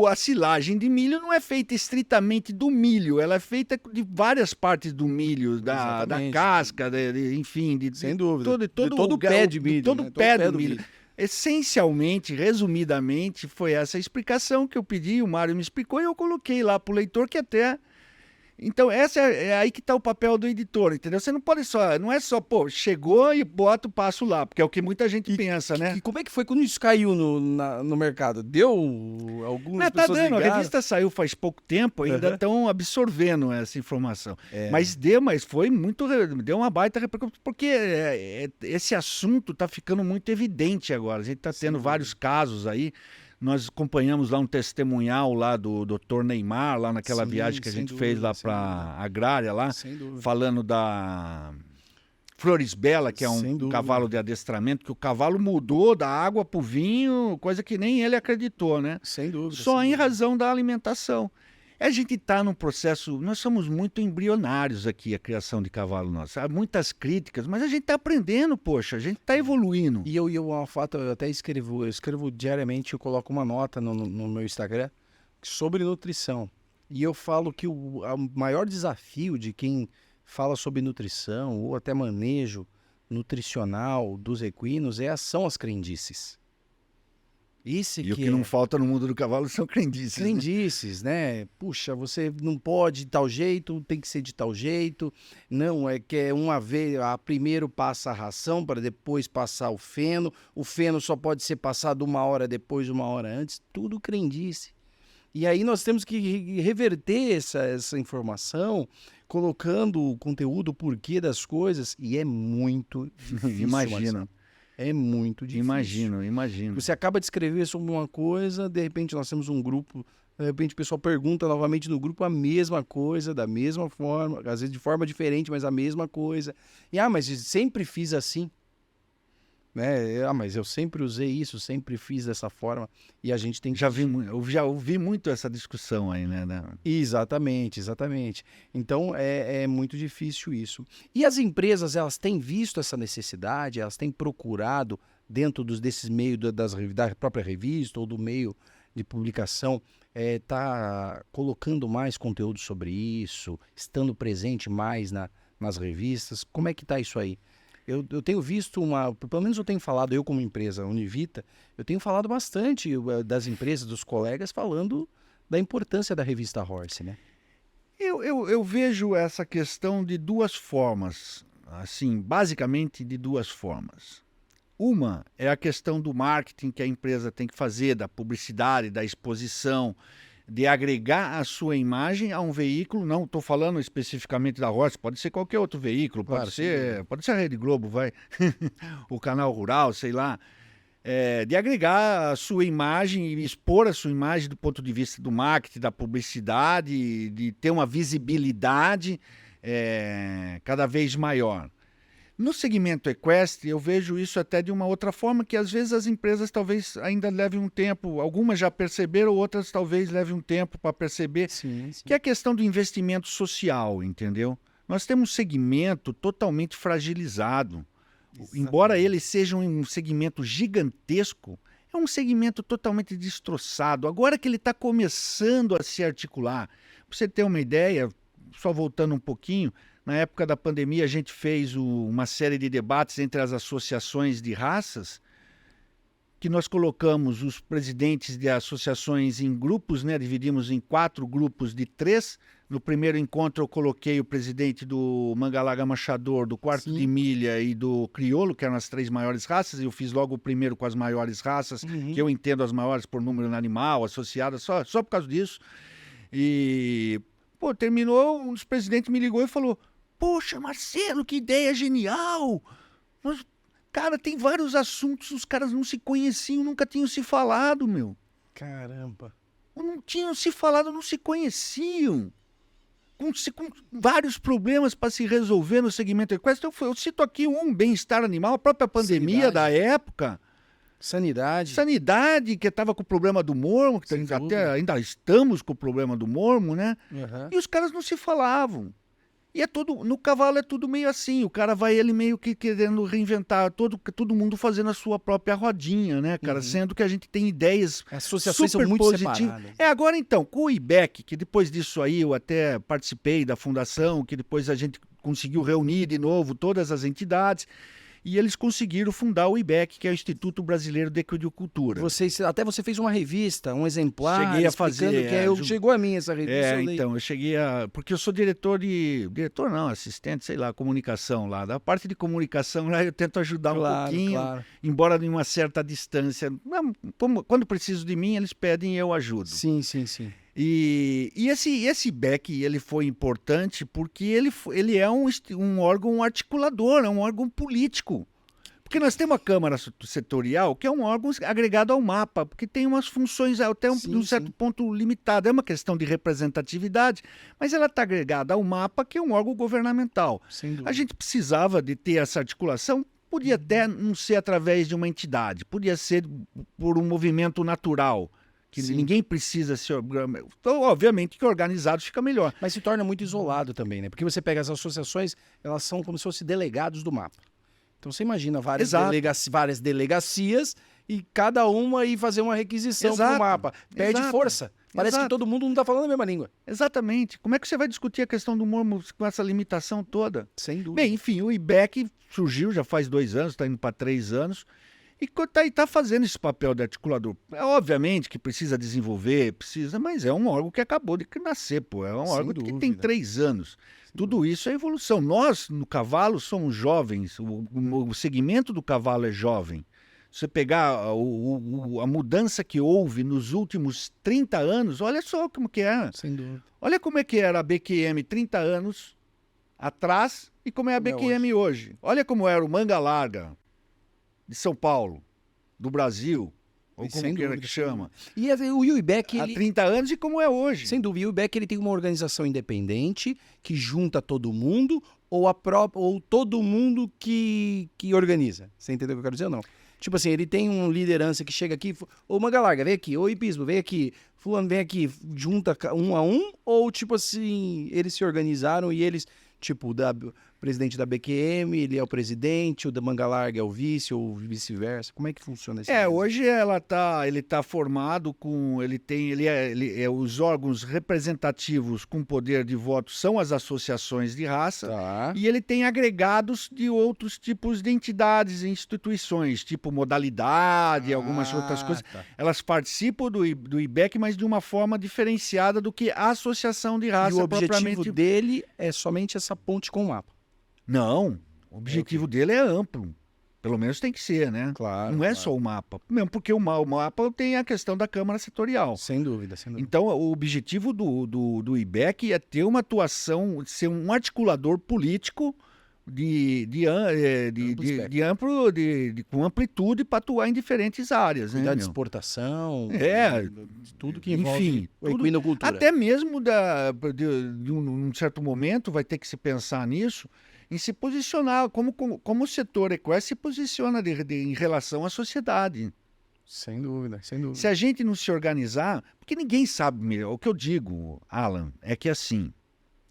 a silagem de milho não é feita estritamente do milho, ela é feita de várias partes do milho, da Exatamente. casca, enfim, Sem dúvida. de todo o pé de milho. todo né? o pé Todo do milho. Essencialmente, resumidamente, foi essa explicação que eu pedi, o Mário me explicou e eu coloquei lá para o leitor que até... Então, essa é aí que está o papel do editor, entendeu? Você não pode só, não é só, pô, chegou e bota o passo lá, porque é o que muita gente pensa, né? E como é que foi quando isso caiu no mercado? Deu algumas Não, tá pessoas dando, a ligaram? revista saiu faz pouco tempo, ainda Aham. estão absorvendo essa informação. É. Mas foi muito, deu uma baita repercussão, porque esse assunto está ficando muito evidente agora. A gente está tendo vários casos aí. Nós acompanhamos lá um testemunhal lá do Dr. Neymar, lá naquela Sim, viagem que a sem gente dúvida, fez lá sem para a Agrária, lá, Sem dúvida. falando da Flores Bela, que é Sem um dúvida. cavalo de adestramento, que o cavalo mudou da água para o vinho, coisa que nem ele acreditou, né? Sem dúvida. Só sem em dúvida. razão da alimentação. A gente está num processo, nós somos muito embrionários aqui, a criação de cavalo nosso. Há muitas críticas, mas a gente está aprendendo, poxa, a gente está evoluindo. E ao fato, eu até eu escrevo diariamente, eu coloco uma nota no meu Instagram sobre nutrição. E eu falo que o maior desafio de quem fala sobre nutrição ou até manejo nutricional dos equinos são as crendices. Isso E o que não falta no mundo do cavalo são crendices. Né? crendices, né? Puxa, você não pode de tal jeito, tem que ser de tal jeito. Não, é que é uma vez, primeiro passa a ração para depois passar o feno. O feno só pode ser passado 1 hora depois, 1 hora antes. Tudo crendice. E aí nós temos que reverter essa informação, colocando o conteúdo, o porquê das coisas. E é muito difícil. Imagina. Marcelo. É muito difícil. Imagino. Você acaba de escrever sobre uma coisa, de repente nós temos um grupo, de repente o pessoal pergunta novamente no grupo a mesma coisa, da mesma forma, às vezes de forma diferente, mas a mesma coisa. E, mas eu sempre fiz assim. Né? Mas eu sempre usei isso, sempre fiz dessa forma. E a gente tem que... Eu já ouvi muito essa discussão aí, né? Exatamente. Então é muito difícil isso. E as empresas, elas têm visto essa necessidade, elas têm procurado, dentro desses meios da própria revista ou do meio de publicação, tá colocando mais conteúdo sobre isso, estando presente mais nas revistas. Como é que está isso aí? Eu tenho visto pelo menos eu tenho falado, eu como empresa Univita, eu tenho falado bastante das empresas, dos colegas, falando da importância da revista Horse, né? Eu vejo essa questão de duas formas, assim, basicamente de duas formas. Uma é a questão do marketing que a empresa tem que fazer, da publicidade, da exposição, de agregar a sua imagem a um veículo. Não estou falando especificamente da Horse, pode ser qualquer outro veículo, Claro, pode ser a Rede Globo, vai, o Canal Rural, sei lá. De agregar a sua imagem e expor a sua imagem do ponto de vista do marketing, da publicidade, de ter uma visibilidade cada vez maior. No segmento equestre, eu vejo isso até de uma outra forma, que às vezes as empresas talvez ainda levem um tempo, algumas já perceberam, outras talvez levem um tempo para perceber, Sim. que é a questão do investimento social, entendeu? Nós temos um segmento totalmente fragilizado. Exatamente. Embora ele seja um segmento gigantesco, é um segmento totalmente destroçado. Agora que ele está começando a se articular, para você ter uma ideia, só voltando um pouquinho, na época da pandemia a gente fez uma série de debates entre as associações de raças, que nós colocamos os presidentes de associações em grupos, né? Dividimos em 4 grupos de 3. No primeiro encontro eu coloquei o presidente do Mangalaga Machador, do Quarto Sim. de Milha e do Crioulo, que eram as 3 maiores raças, e eu fiz logo o primeiro com as maiores raças, que eu entendo as maiores por número animal, associadas, só por causa disso. E, terminou, um dos presidentes me ligou e falou: "Poxa, Marcelo, que ideia genial! Cara, tem vários assuntos, os caras não se conheciam, nunca tinham se falado, meu. Caramba. Não tinham se falado, não se conheciam. Com vários problemas para se resolver no segmento equestre. Eu cito aqui um bem-estar animal, a própria pandemia da época. Sanidade, que estava com o problema do mormo, que ainda estamos com o problema do mormo, né? Uhum. E os caras não se falavam. E no cavalo é tudo meio assim, o cara vai ele meio que querendo reinventar, todo mundo fazendo a sua própria rodinha, né, cara? Sendo que a gente tem ideias associações super são muito positivas. separadas. Agora então, com o IBEC, que depois disso aí eu até participei da fundação, que depois a gente conseguiu reunir de novo todas as entidades, e eles conseguiram fundar o IBEC, que é o Instituto Brasileiro de Equinocultura. Até você fez uma revista, um exemplar. Cheguei a fazer. Chegou a mim essa revista. Então, eu cheguei a... Porque eu sou assistente, sei lá, comunicação lá. Da parte de comunicação lá eu tento ajudar um pouquinho, embora em uma certa distância. Quando preciso de mim, eles pedem e eu ajudo. Sim. E esse IBEC, ele foi importante porque ele é um órgão articulador, é um órgão político. Porque nós temos a Câmara Setorial, que é um órgão agregado ao MAPA, porque tem umas funções até um certo ponto limitado. É uma questão de representatividade, mas ela está agregada ao MAPA, que é um órgão governamental. A gente precisava de ter essa articulação. Podia até não ser através de uma entidade, podia ser por um movimento natural. Que ninguém precisa se organizar. Então, obviamente que organizado fica melhor. Mas se torna muito isolado também, né? Porque você pega as associações, elas são como se fossem delegados do MAPA. Então você imagina várias delegacias e cada uma ir fazer uma requisição para o MAPA. Perde força. Parece que todo mundo não está falando a mesma língua. Exatamente. Como é que você vai discutir a questão do mormo com essa limitação toda? Sem dúvida. Bem, enfim, o IBEC surgiu já faz 2 anos, está indo para 3 anos. E está fazendo esse papel de articulador. Obviamente que precisa desenvolver, mas é um órgão que acabou de nascer, pô. É um órgão que tem 3 anos. Tudo isso é evolução. Nós, no cavalo, somos jovens. O segmento do cavalo é jovem. Se você pegar a mudança que houve nos últimos 30 anos, olha só como que é. Sem dúvida. Olha como é que era a BQM 30 anos atrás e como é a BQM hoje. Olha como era o Manga Larga de São Paulo, do Brasil, ou como queira que chama. E o IBEC... Há 30 anos e como é hoje. Sem dúvida. E o IBEC ele tem uma organização independente que junta todo mundo ou todo mundo que organiza. Você entendeu o que eu quero dizer ou não? Tipo assim, ele tem uma liderança que chega aqui, ô Manga Larga, vem aqui, ô Hipismo, vem aqui, fulano, vem aqui, junta um a um, ou tipo assim, eles se organizaram e eles... Tipo, o presidente da BQM, ele é o presidente, o da Manga Larga é o vice, ou vice-versa. Como é que funciona isso? Hoje ele tá formado com... os órgãos representativos com poder de voto são as associações de raça, e ele tem agregados de outros tipos de entidades e instituições, tipo modalidade, algumas outras coisas. Elas participam do IBEC, mas de uma forma diferenciada do que a associação de raça. E o objetivo dele é somente essa ponte com o MAPA. Não, o objetivo dele é amplo. Pelo menos tem que ser, né? Claro. Não é só o MAPA. Mesmo porque o MAPA tem a questão da Câmara Setorial. Sem dúvida. Então, o objetivo do IBEC é ter uma atuação, ser um articulador político com amplitude para atuar em diferentes áreas. Cuidar de exportação, tudo que envolve a equinocultura. Até mesmo de um certo momento vai ter que se pensar nisso, em se posicionar, como o setor equestre se posiciona em relação à sociedade. Sem dúvida. Se a gente não se organizar, porque ninguém sabe melhor. O que eu digo, Alan, é que assim,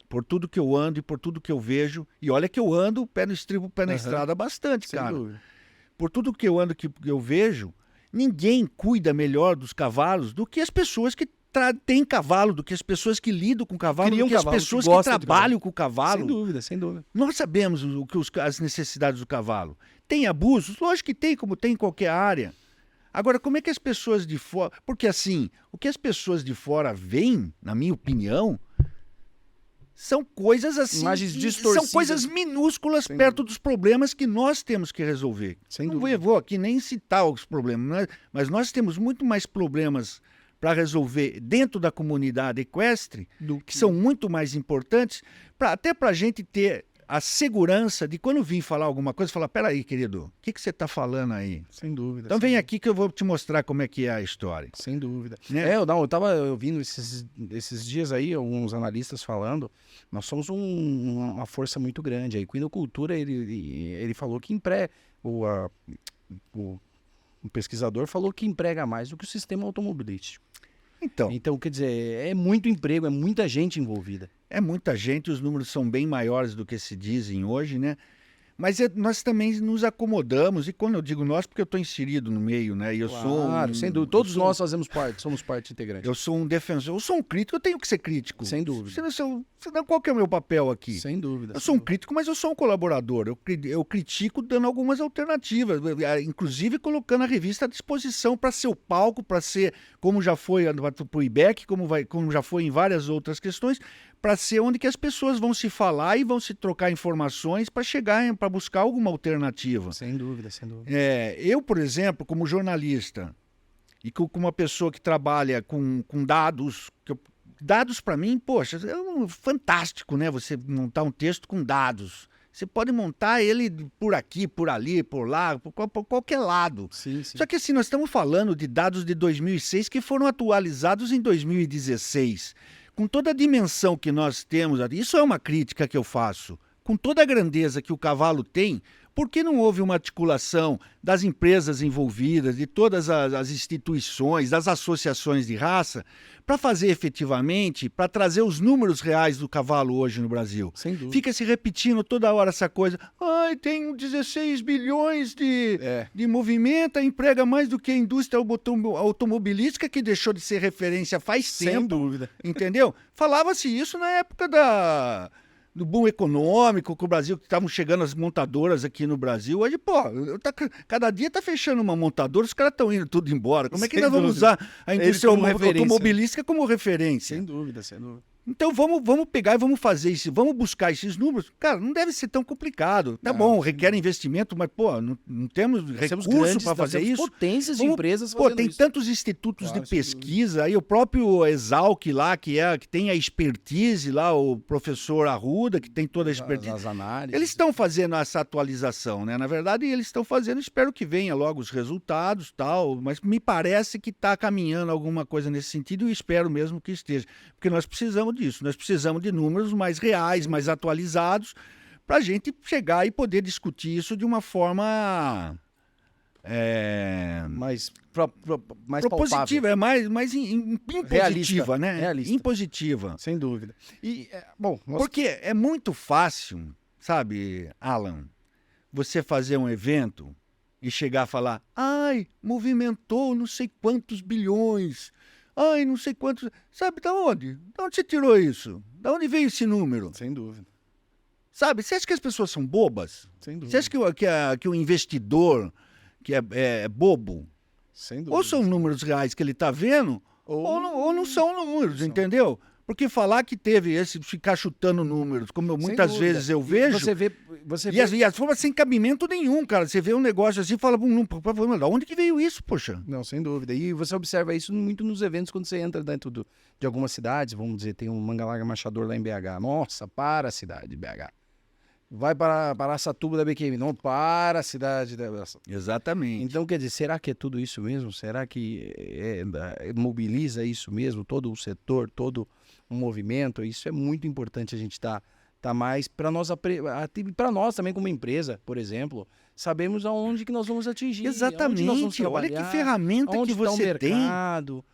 por tudo que eu ando e por tudo que eu vejo, e olha que eu ando pé no estribo, pé na estrada bastante, sem cara. Dúvida. Por tudo que eu ando, que eu vejo, ninguém cuida melhor dos cavalos do que as pessoas que têm cavalo, do que as pessoas que lidam com cavalo, do que as pessoas que trabalham com o cavalo. Sem dúvida. Nós sabemos as necessidades do cavalo. Tem abusos? Lógico que tem, como tem em qualquer área. Agora, como é que as pessoas de fora... Porque assim, o que as pessoas de fora veem, na minha opinião, são coisas assim... Imagens distorcidas. São coisas minúsculas perto dos problemas que nós temos que resolver. Não vou aqui nem citar os problemas, mas nós temos muito mais problemas para resolver dentro da comunidade equestre, que são muito mais importantes, até para a gente ter a segurança de quando vim falar alguma coisa, falar, peraí, querido, o que você está falando aí? Sem dúvida. Então vem aqui que eu vou te mostrar como é que é a história. Sem dúvida. Né? Eu tava ouvindo esses dias aí, alguns analistas falando, nós somos uma força muito grande. Aí, Quinocultura, ele falou que o pesquisador falou que emprega mais do que o sistema automobilístico. Então, quer dizer, é muito emprego, é muita gente envolvida. É muita gente, os números são bem maiores do que se dizem hoje, né? Mas nós também nos acomodamos, e quando eu digo nós, porque eu estou inserido no meio, né? E eu Claro, sem dúvida. Todos nós fazemos parte, somos parte integrante. Eu sou um defensor, eu sou um crítico, eu tenho que ser crítico. Sem dúvida. Senão, qual que é o meu papel aqui? Sem dúvida. Eu sou um crítico, mas eu sou um colaborador. Eu critico dando algumas alternativas, inclusive colocando a revista à disposição para ser o palco, para ser, como já foi para o IBEC, como já foi em várias outras questões, para ser onde que as pessoas vão se falar e vão se trocar informações para chegar, para buscar alguma alternativa. Sem dúvida, sem dúvida. Eu, por exemplo, como jornalista, e com uma pessoa que trabalha com dados, dados para mim, poxa, é fantástico, né? Você montar um texto com dados. Você pode montar ele por aqui, por ali, por lá, por qualquer lado. Sim. Só que assim, nós estamos falando de dados de 2006 que foram atualizados em 2016. Com toda a dimensão que nós temos, isso é uma crítica que eu faço, com toda a grandeza que o cavalo tem, por que não houve uma articulação das empresas envolvidas, de todas as instituições, das associações de raça, para fazer efetivamente, para trazer os números reais do cavalo hoje no Brasil? Sem dúvida. Fica se repetindo toda hora essa coisa, tem 16 bilhões de movimento, emprega mais do que a indústria automobilística, que deixou de ser referência faz tempo. Sem dúvida. Entendeu? Falava-se isso na época do boom econômico, que o Brasil, que estavam chegando as montadoras aqui no Brasil. Hoje, cada dia tá fechando uma montadora, os caras estão indo tudo embora. Como é que nós vamos usar a indústria automobilística como referência? Sem dúvida, sem dúvida. Então vamos pegar e vamos fazer isso, vamos buscar esses números. Cara, não deve ser tão complicado. Tá bom, requer investimento, mas não temos recurso para fazer isso. Potências de empresas fazendo tem isso. Tantos institutos de pesquisa, aí o próprio Exalc lá, que tem a expertise lá, o professor Arruda, que tem toda a expertise. As análises. Eles estão fazendo essa atualização, né? Na verdade, eles estão fazendo, espero que venha logo os resultados, tal, mas me parece que está caminhando alguma coisa nesse sentido e espero mesmo que esteja, porque nós precisamos disso, nós precisamos de números mais reais, mais atualizados, para a gente chegar e poder discutir isso de uma forma mais propositiva, mais impositiva, né? Realista. Impositiva. Sem dúvida. Porque é muito fácil, sabe, Alan, você fazer um evento e chegar a falar, movimentou não sei quantos bilhões, não sei quantos... Sabe, da onde? Da onde você tirou isso? Da onde veio esse número? Sem dúvida. Sabe, você acha que as pessoas são bobas? Sem dúvida. Você acha que o investidor que é bobo? Sem dúvida. Ou são números reais que ele está vendo, ou não são números, entendeu? Porque falar que teve ficar chutando números, como muitas vezes eu vejo... E as formas sem cabimento nenhum, cara. Você vê um negócio assim e fala, da onde que veio isso, poxa? Não, sem dúvida. E você observa isso muito nos eventos quando você entra dentro de algumas cidades, vamos dizer, tem um Manga Larga Machador lá em BH. Nossa, para a cidade de BH. Vai para Araçatuba da BQM, não para a cidade da... Exatamente. Então, quer dizer, será que é tudo isso mesmo? Será que mobiliza isso mesmo? Todo o setor, todo um movimento? Isso é muito importante a gente tá mais para nós também como empresa, por exemplo, sabemos aonde que nós vamos atingir. Exatamente. Nós vamos olha que ferramenta que você tem. Mercado,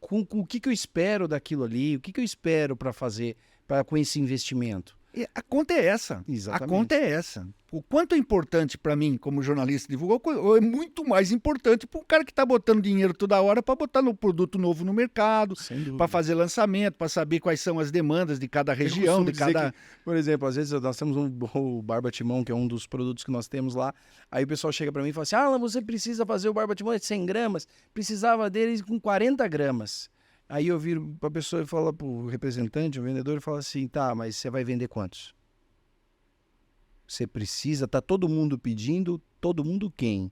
com o que eu espero daquilo ali, o que eu espero para fazer com esse investimento. A conta é essa. Exatamente. A conta é essa. O quanto é importante para mim, como jornalista divulgador, ou é muito mais importante para o cara que está botando dinheiro toda hora para botar no produto novo no mercado, para fazer lançamento, para saber quais são as demandas de cada região, de cada... Por exemplo, às vezes nós temos o Barba Timão, que é um dos produtos que nós temos lá, aí o pessoal chega para mim e fala assim, você precisa fazer o Barba Timão de 100 gramas, precisava deles com 40 gramas. Aí eu viro para a pessoa e falo para o representante, o vendedor, e falo assim, tá, mas você vai vender quantos? Você precisa, tá todo mundo pedindo, todo mundo quem?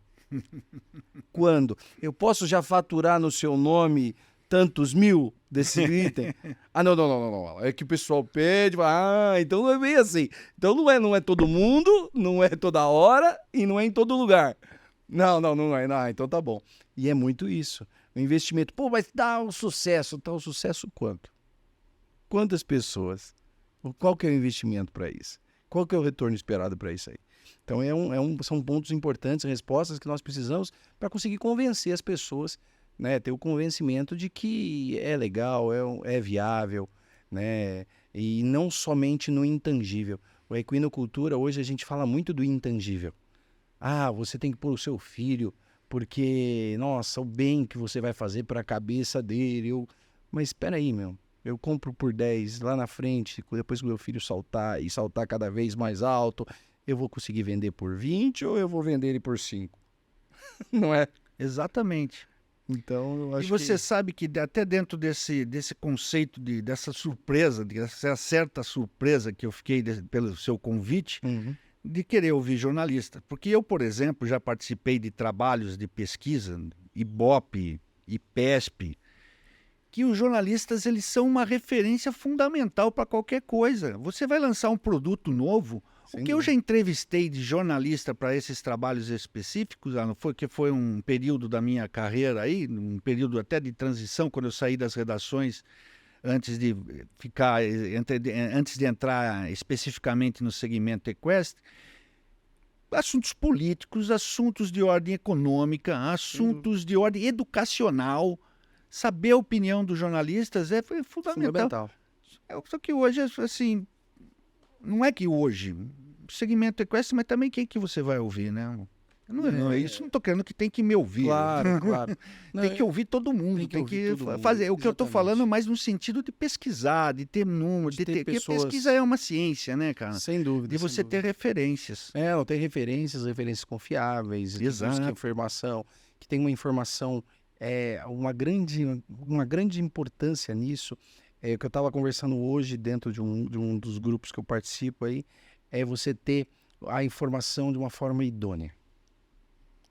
Quando? Eu posso já faturar no seu nome tantos mil? desse item. Ah, não. É que o pessoal pede, então não é bem assim. Então não é todo mundo, não é toda hora e não é em todo lugar. Não é. Então tá bom. E é muito isso. O investimento, mas dá um sucesso. Tá um sucesso quanto? Quantas pessoas? Qual que é o investimento para isso? Qual que é o retorno esperado para isso aí? Então são pontos importantes, respostas que nós precisamos para conseguir convencer as pessoas, né? Ter o convencimento de que é legal, é viável, né? E não somente no intangível. O equinocultura, hoje a gente fala muito do intangível. Você tem que pôr o seu filho, porque, nossa, o bem que você vai fazer para a cabeça dele. Mas espera aí, meu. Eu compro por 10 lá na frente, depois que o meu filho saltar e saltar cada vez mais alto, eu vou conseguir vender por 20 ou eu vou vender ele por 5? Não é? Exatamente. Então, eu acho e você sabe que até dentro desse conceito, dessa surpresa, dessa certa surpresa que eu fiquei pelo seu convite, de querer ouvir jornalista. Porque eu, por exemplo, já participei de trabalhos de pesquisa, Ibope, IPESP, que os jornalistas eles são uma referência fundamental para qualquer coisa. Você vai lançar um produto novo, o que eu já entrevistei de jornalista para esses trabalhos específicos, que foi um período da minha carreira aí, um período até de transição, quando eu saí das redações, antes de entrar especificamente no segmento equestre, assuntos políticos, assuntos de ordem econômica, assuntos de ordem educacional. Saber a opinião dos jornalistas é fundamental. Só que hoje, assim, não é que hoje, segmento equestre, mas também quem que você vai ouvir, né? Não é isso, não estou querendo que tem que me ouvir. Claro. Tem que ouvir todo mundo, tem que fazer. O que eu estou falando é mais no sentido de pesquisar, de ter números, porque pesquisa é uma ciência, né, cara? Sem dúvida. De você ter referências. Não tem referências confiáveis, exato. Que tem uma informação, uma grande importância nisso. O que eu estava conversando hoje dentro de um dos grupos que eu participo aí, é você ter a informação de uma forma idônea.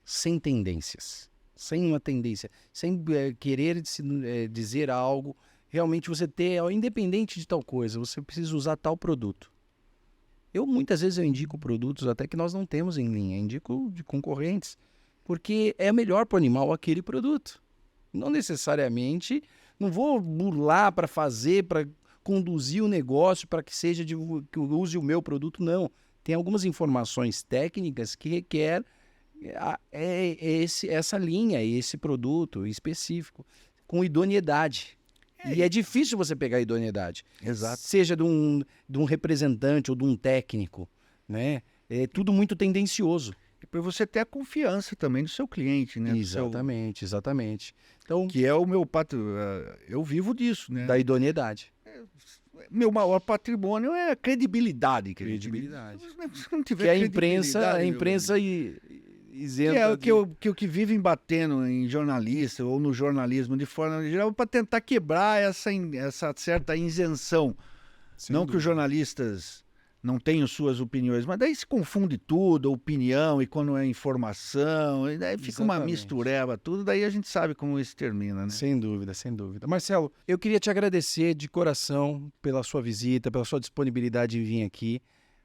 Sem tendências, sem uma tendência, sem querer dizer algo, realmente você ter, independente de tal coisa, você precisa usar tal produto. Muitas vezes eu indico produtos até que nós não temos em linha, indico de concorrentes, porque é melhor para o animal aquele produto. Não necessariamente, não vou burlar para conduzir o negócio para que que eu use o meu produto, não. Tem algumas informações técnicas que requer essa linha, esse produto específico, com idoneidade. E é difícil você pegar a idoneidade. Exato. Seja de um representante ou de um técnico, né? É tudo muito tendencioso. E para você ter a confiança também do seu cliente, né? Exatamente. Então, que é o meu eu vivo disso, né? Da idoneidade. Meu maior patrimônio é a credibilidade. Credibilidade. Se não tiver que a imprensa isenta. Que o que vivem batendo em jornalista ou no jornalismo de forma geral para tentar quebrar essa certa isenção. Não que os jornalistas não tenham suas opiniões, mas daí se confunde tudo, opinião e quando é informação, e daí fica uma mistureba, tudo, daí a gente sabe como isso termina, né? Sem dúvida. Marcelo, eu queria te agradecer de coração pela sua visita, pela sua disponibilidade em vir aqui.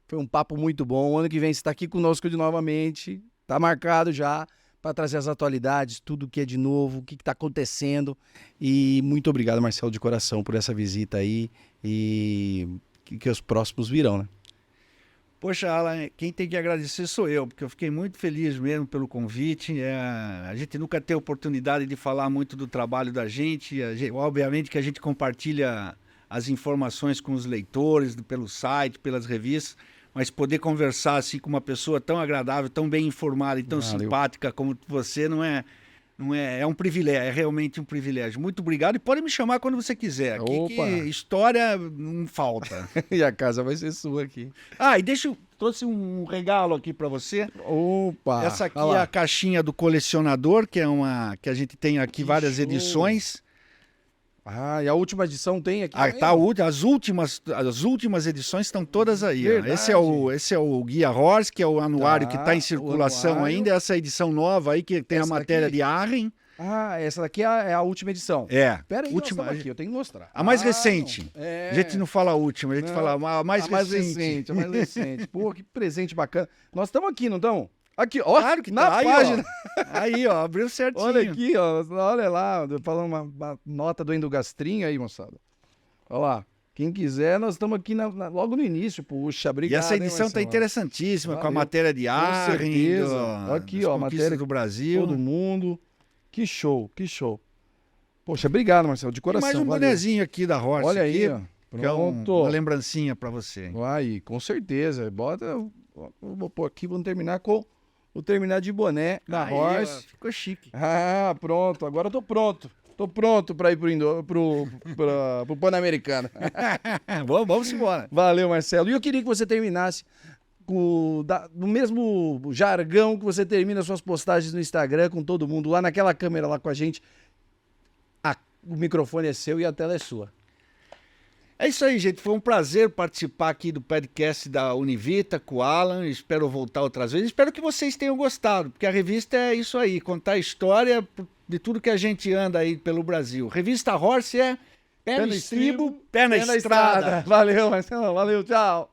Foi um papo muito bom. O ano que vem você está aqui conosco novamente. Está marcado já para trazer as atualidades, tudo que é de novo, o que está acontecendo. E muito obrigado, Marcelo, de coração, por essa visita aí. E que os próximos virão, né? Poxa, Alan, quem tem que agradecer sou eu, porque eu fiquei muito feliz mesmo pelo convite. A gente nunca tem oportunidade de falar muito do trabalho da gente. Obviamente que a gente compartilha as informações com os leitores, pelo site, pelas revistas, mas poder conversar assim com uma pessoa tão agradável, tão bem informada e tão simpática como você é um privilégio, é realmente um privilégio. Muito obrigado e pode me chamar quando você quiser. Aqui que história não falta. E a casa vai ser sua aqui. E trouxe um regalo aqui para você. Opa! Essa aqui é a caixinha do colecionador, que a gente tem aqui várias edições. E a última edição tem aqui? Tá, as últimas edições estão todas aí. Esse é o Guia Horse, que é o anuário que está em circulação ainda. Essa edição nova aí, que tem a matéria de Arren. Ah, essa daqui é a última edição. É. Pera aí, última, nós estamos aqui, eu tenho que mostrar. a mais recente. Não. É. A gente não fala a última, a gente fala a mais recente. A mais recente. Pô, que presente bacana. Nós estamos aqui, não estamos? Aqui, ó, Claro que na tá. página. Aí, ó, abriu certinho. Olha aqui, ó, olha lá, falando uma nota do endogastrinho aí, moçada. Olha lá. Quem quiser, nós estamos aqui logo no início. Puxa, obrigado. E essa edição hein, tá Marcelo? interessantíssima, com a Valeu. matéria de Arren, certeza. Aqui, ó, a matéria do Brasil. Todo mundo. Que show, que show. Poxa, obrigado, Marcelo, de E coração. mais um valeu. bonezinho aqui da Horse. Olha aí, aqui, ó. que é Pronto. uma lembrancinha pra você. Aí, com certeza. Bota, eu vou pôr aqui, vamos terminar com o terminar de boné da Aí, Horse. ó, ficou chique. Ah, pronto. Agora eu tô pronto. Tô pronto pra ir pro Pan-Americano. Vamos embora. Valeu, Marcelo. E eu queria que você terminasse no mesmo jargão que você termina suas postagens no Instagram com todo mundo, lá naquela câmera lá com a gente. O microfone é seu e a tela é sua. É isso aí, gente. Foi um prazer participar aqui do podcast da Univita com o Alan. Espero voltar outras vezes. Espero que vocês tenham gostado, porque a revista é isso aí, contar a história de tudo que a gente anda aí pelo Brasil. Revista Horse é pé no estribo, pé na estrada. Valeu, Marcelo. Valeu, tchau.